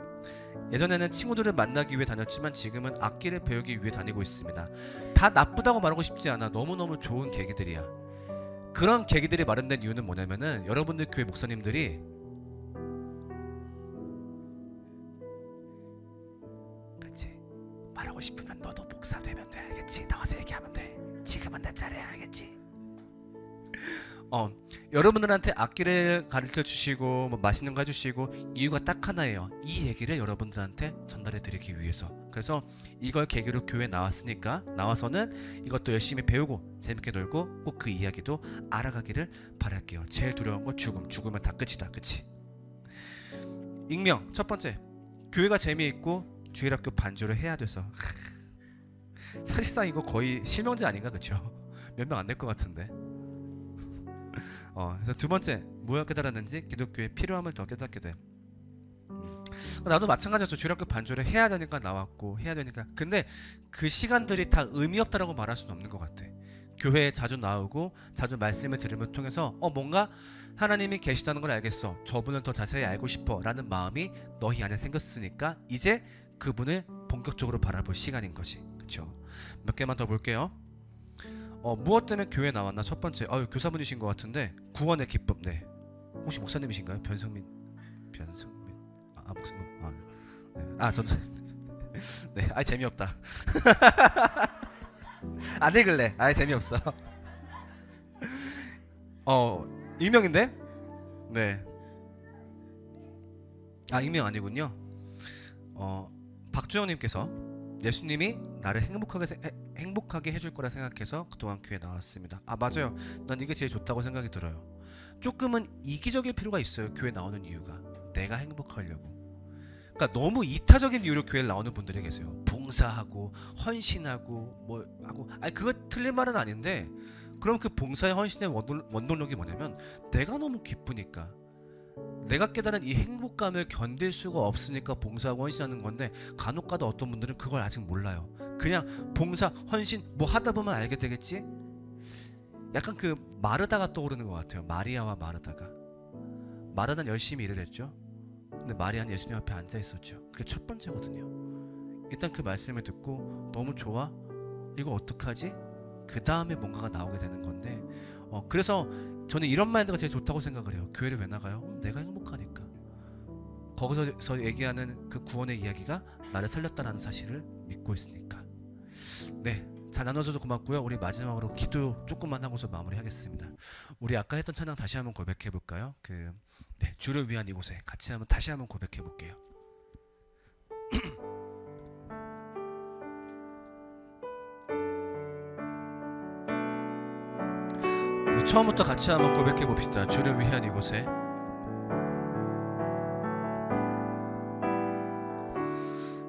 예전에는 친구들을 만나기 위해 다녔지만 지금은 악기를 배우기 위해 다니고 있습니다. 다 나쁘다고 말하고 싶지 않아. 너무너무 좋은 계기들이야. 그런 계기들이 마련된 이유는 뭐냐면은 여러분들 교회 목사님들이 그치 말하고 싶으면 너도 목사 되면 돼. 알겠지? 나와서 얘기하면 돼. 지금은 내 차례야. 알겠지? 여러분들한테 악기를 가르쳐 주시고 뭐 맛있는 거 해주시고 이유가 딱 하나예요. 이 얘기를 여러분들한테 전달해 드리기 위해서. 그래서 이걸 계기로 교회 나왔으니까 나와서는 이것도 열심히 배우고 재밌게 놀고 꼭 그 이야기도 알아가기를 바랄게요. 제일 두려운 건 죽음. 죽으면 다 끝이다. 그치? 익명 첫 번째. 교회가 재미있고 주일학교 반주를 해야 돼서. 사실상 이거 거의 실명제 아닌가? 그쵸? 몇 명 안 될 것 같은데. 그래서 두 번째, 무엇을 깨달았는지 기독교의 필요함을 더 깨닫게 돼. 나도 마찬가지였어. 주일학교 반주를 해야 되니까 나왔고 해야 되니까. 근데 그 시간들이 다 의미 없다라고 말할 수는 없는 것 같아. 교회에 자주 나오고 자주 말씀을 들음을 통해서 뭔가 하나님이 계시다는 걸 알겠어. 저분을 더 자세히 알고 싶어 라는 마음이 너희 안에 생겼으니까 이제 그분을 본격적으로 바라볼 시간인 거지. 그쵸? 몇 개만 더 볼게요. 무엇 때문에 교회 나왔나? 첫 번째, 교사분이신 것 같은데 구원의 기쁨. 네. 혹시 목사님이신가요? 변성민. 목사님. 네. 저도. 네. 재미없다. 안 읽을래. 재미없어. 익명인데? 네. 익명 아니군요. 박주영님께서 예수님이 나를 행복하게 해줄 거라 생각해서 그동안 교회에 나왔습니다. 맞아요. 난 이게 제일 좋다고 생각이 들어요. 조금은 이기적일 필요가 있어요. 교회 나오는 이유가 내가 행복하려고. 그러니까 너무 이타적인 이유로 교회를 나오는 분들이 계세요. 봉사하고 헌신하고 뭐 하고. 그거 틀린 말은 아닌데 그럼 그 봉사의 헌신의 원동력이 뭐냐면 내가 너무 기쁘니까, 내가 깨달은 이 행복감을 견딜 수가 없으니까 봉사하고 헌신하는 건데, 간혹가다 어떤 분들은 그걸 아직 몰라요. 그냥 봉사, 헌신 뭐 하다 보면 알게 되겠지? 약간 그 마르다가 떠오르는 것 같아요. 마리아와 마르다가. 마르다는 열심히 일을 했죠. 근데 마리아는 예수님 앞에 앉아 있었죠. 그게 첫 번째거든요. 일단 그 말씀을 듣고 너무 좋아? 이거 어떡하지? 그 다음에 뭔가가 나오게 되는 건데, 그래서 저는 이런 마인드가 제일 좋다고 생각을 해요. 교회를 왜 나가요? 내가 행복하니까. 거기서 얘기하는 그 구원의 이야기가 나를 살렸다라는 사실을 믿고 있으니까. 네, 잘 나눠줘서 고맙고요. 우리 마지막으로 기도 조금만 하고서 마무리하겠습니다. 우리 아까 했던 찬양 다시 한번 고백해볼까요? 주를 위한 이곳에 같이 다시 한번 고백해볼게요. 처음부터 같이 한번 고백해봅시다. 주를 위한 이곳에.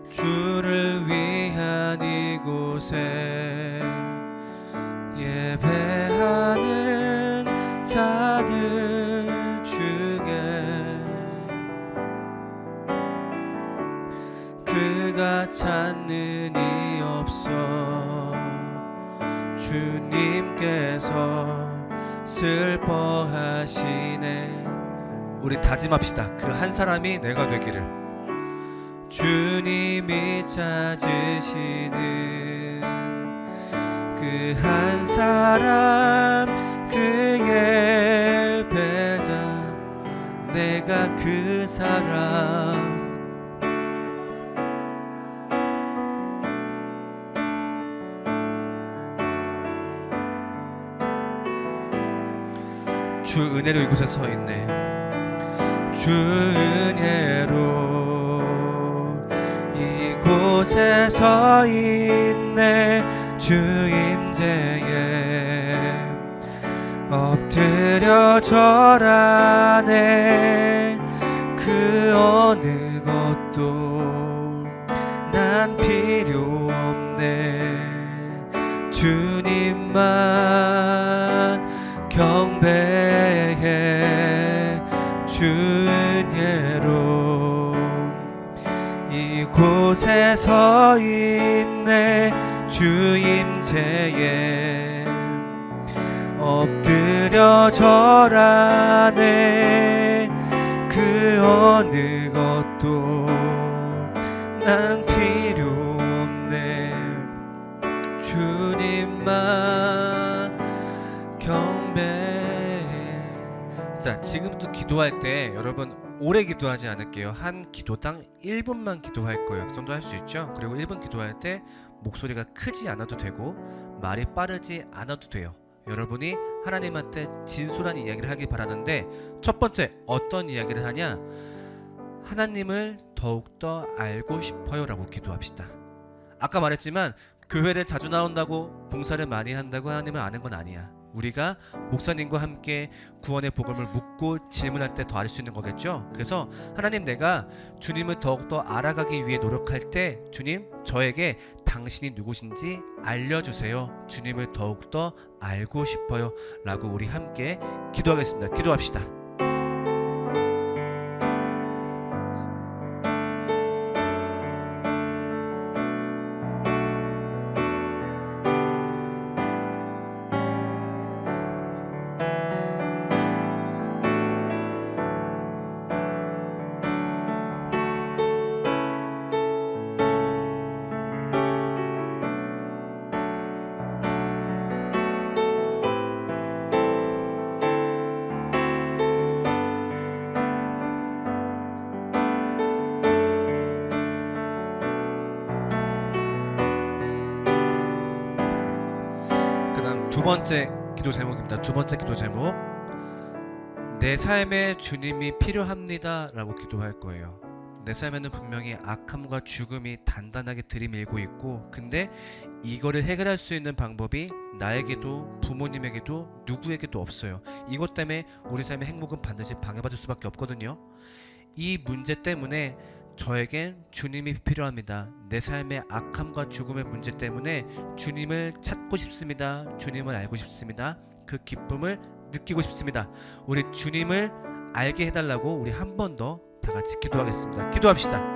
주를 위한 이곳에 예배하는 자들 중에 그가 찾는 이 없어. 주님께서 슬퍼하시네. 우리 다짐합시다. 그 한 사람이 내가 되기를. 주님이 찾으시는 그 한 사람, 그의 배자, 내가 그 사람. 주 은혜로 이곳에 서 있네. 주 은혜로 이곳에 서 있네. 주 임재에 엎드려 절하네. 그 어느 것도 난 필요 없네. 주님만 경배해. 주 은혜로 이곳에 서 있네. 주 임재에 엎드려 절하네. 그 어느 것도 난 필요 없네. 주님만 경배해. 자, 지금부터 기도할 때 여러분 오래 기도하지 않을게요. 한 기도당 1분만 기도할 거예요. 그 정도 할 수 있죠? 그리고 1분 기도할 때 목소리가 크지 않아도 되고 말이 빠르지 않아도 돼요. 여러분이 하나님한테 진솔한 이야기를 하길 바라는데, 첫 번째 어떤 이야기를 하냐? 하나님을 더욱더 알고 싶어요 라고 기도합시다. 아까 말했지만 교회를 자주 나온다고 봉사를 많이 한다고 하나님을 아는 건 아니야. 우리가 목사님과 함께 구원의 복음을 묻고 질문할 때 더 알 수 있는 거겠죠. 그래서 하나님, 내가 주님을 더욱더 알아가기 위해 노력할 때 주님, 저에게 당신이 누구신지 알려주세요. 주님을 더욱더 알고 싶어요 라고 우리 함께 기도하겠습니다. 기도합시다. 그 다음 두 번째 기도 제목입니다. 두 번째 기도 제목, 내 삶에 주님이 필요합니다 라고 기도할 거예요. 내 삶에는 분명히 악함과 죽음이 단단하게 들이밀고 있고, 근데 이거를 해결할 수 있는 방법이 나에게도 부모님에게도 누구에게도 없어요. 이것 때문에 우리 삶의 행복은 반드시 방해받을 수밖에 없거든요. 이 문제 때문에 저에겐 주님이 필요합니다. 내 삶의 악함과 죽음의 문제 때문에 주님을 찾고 싶습니다. 주님을 알고 싶습니다. 그 기쁨을 느끼고 싶습니다. 우리 주님을 알게 해달라고 우리 한 번 더 다 같이 기도하겠습니다. 기도합시다.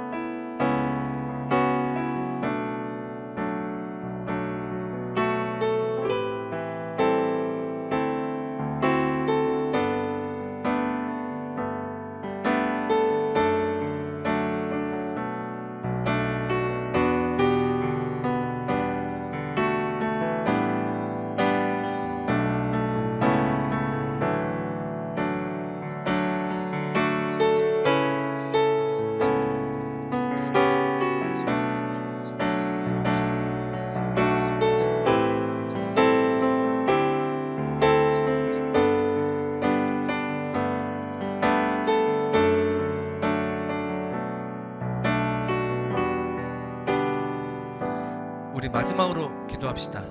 우리 마지막으로 기도합시다.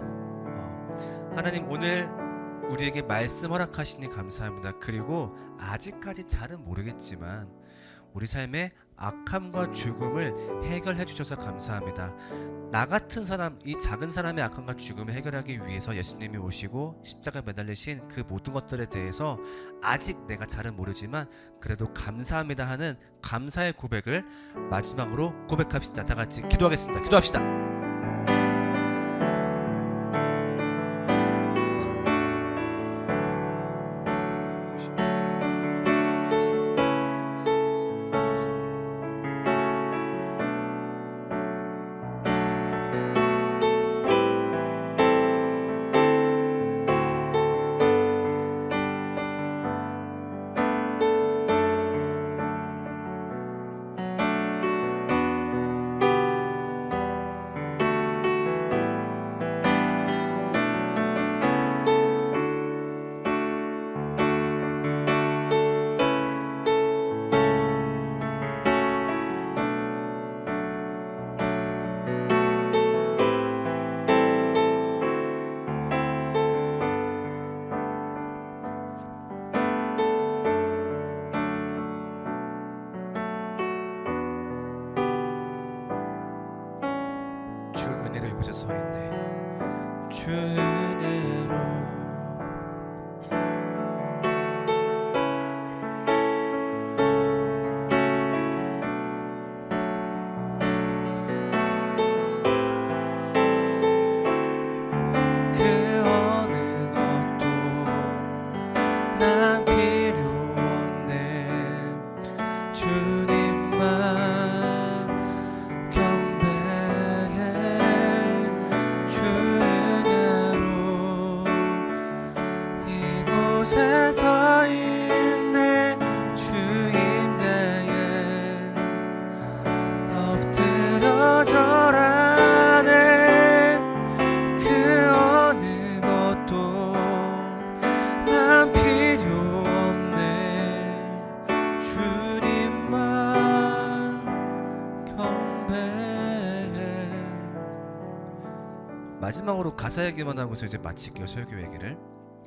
하나님, 오늘 우리에게 말씀 허락하시니 감사합니다. 그리고 아직까지 잘은 모르겠지만 우리 삶의 악함과 죽음을 해결해 주셔서 감사합니다. 나 같은 사람, 이 작은 사람의 악함과 죽음을 해결하기 위해서 예수님이 오시고 십자가에 매달리신 그 모든 것들에 대해서 아직 내가 잘은 모르지만 그래도 감사합니다 하는 감사의 고백을 마지막으로 고백합시다. 다 같이 기도하겠습니다. 기도합시다. 주 은혜로 이곳에 서 있네. 주 은혜로 그 어느 것도 마지막으로 가사 얘기만 하고서 이제 마칠게요. 설교 얘기를.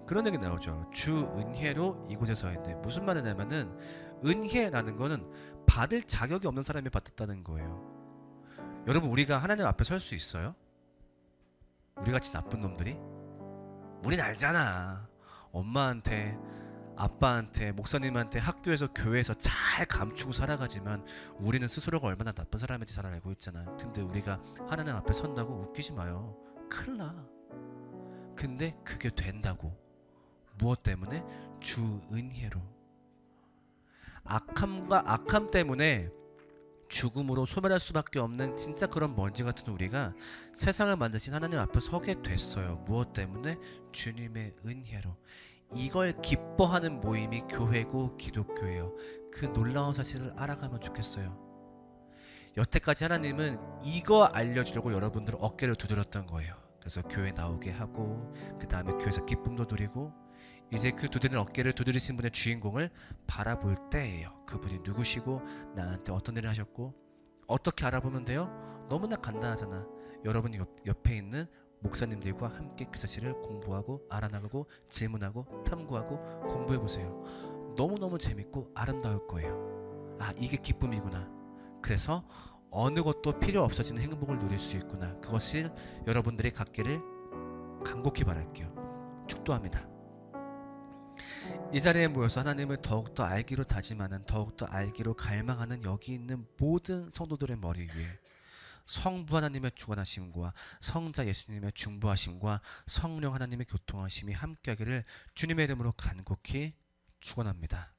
그런 얘기 나오죠. 주 은혜로 이곳에 서 있네. 무슨 말이냐면은 은혜라는 거는 받을 자격이 없는 사람이 받았다는 거예요. 여러분, 우리가 하나님 앞에 설 수 있어요? 우리 같이 나쁜 놈들이? 우린 알잖아. 엄마한테, 아빠한테, 목사님한테, 학교에서, 교회에서 잘 감추고 살아가지만 우리는 스스로가 얼마나 나쁜 사람인지 잘 알고 있잖아. 근데 우리가 하나님 앞에 선다고 웃기지 마요. 큰일 나. 근데 그게 된다고. 무엇 때문에? 주 은혜로. 악함과 악함 때문에 죽음으로 소멸할 수밖에 없는 진짜 그런 먼지 같은 우리가 세상을 만드신 하나님 앞에 서게 됐어요. 무엇 때문에? 주님의 은혜로. 이걸 기뻐하는 모임이 교회고 기독교예요. 그 놀라운 사실을 알아가면 좋겠어요. 여태까지 하나님은 이거 알려주려고 여러분들 어깨를 두드렸던 거예요. 그래서 교회 나오게 하고, 그 다음에 교회에서 기쁨도 누리고, 이제 그 두드리는 어깨를 두드리신 분의 주인공을 바라볼 때예요. 그분이 누구시고 나한테 어떤 일을 하셨고. 어떻게 알아보면 돼요? 너무나 간단하잖아. 여러분이 옆에 있는 목사님들과 함께 그 사실을 공부하고 알아나가고 질문하고 탐구하고 공부해보세요. 너무너무 재밌고 아름다울 거예요. 아, 이게 기쁨이구나. 그래서 어느 것도 필요 없어지는 행복을 누릴 수 있구나. 그것을 여러분들이 갖기를 간곡히 바랄게요. 축도합니다. 이 자리에 모여서 하나님을 더욱더 알기로 다짐하는, 더욱더 알기로 갈망하는 여기 있는 모든 성도들의 머리 위에 성부 하나님의 주관하심과 성자 예수님의 중보하심과 성령 하나님의 교통하심이 함께하기를 주님의 이름으로 간곡히 축원합니다.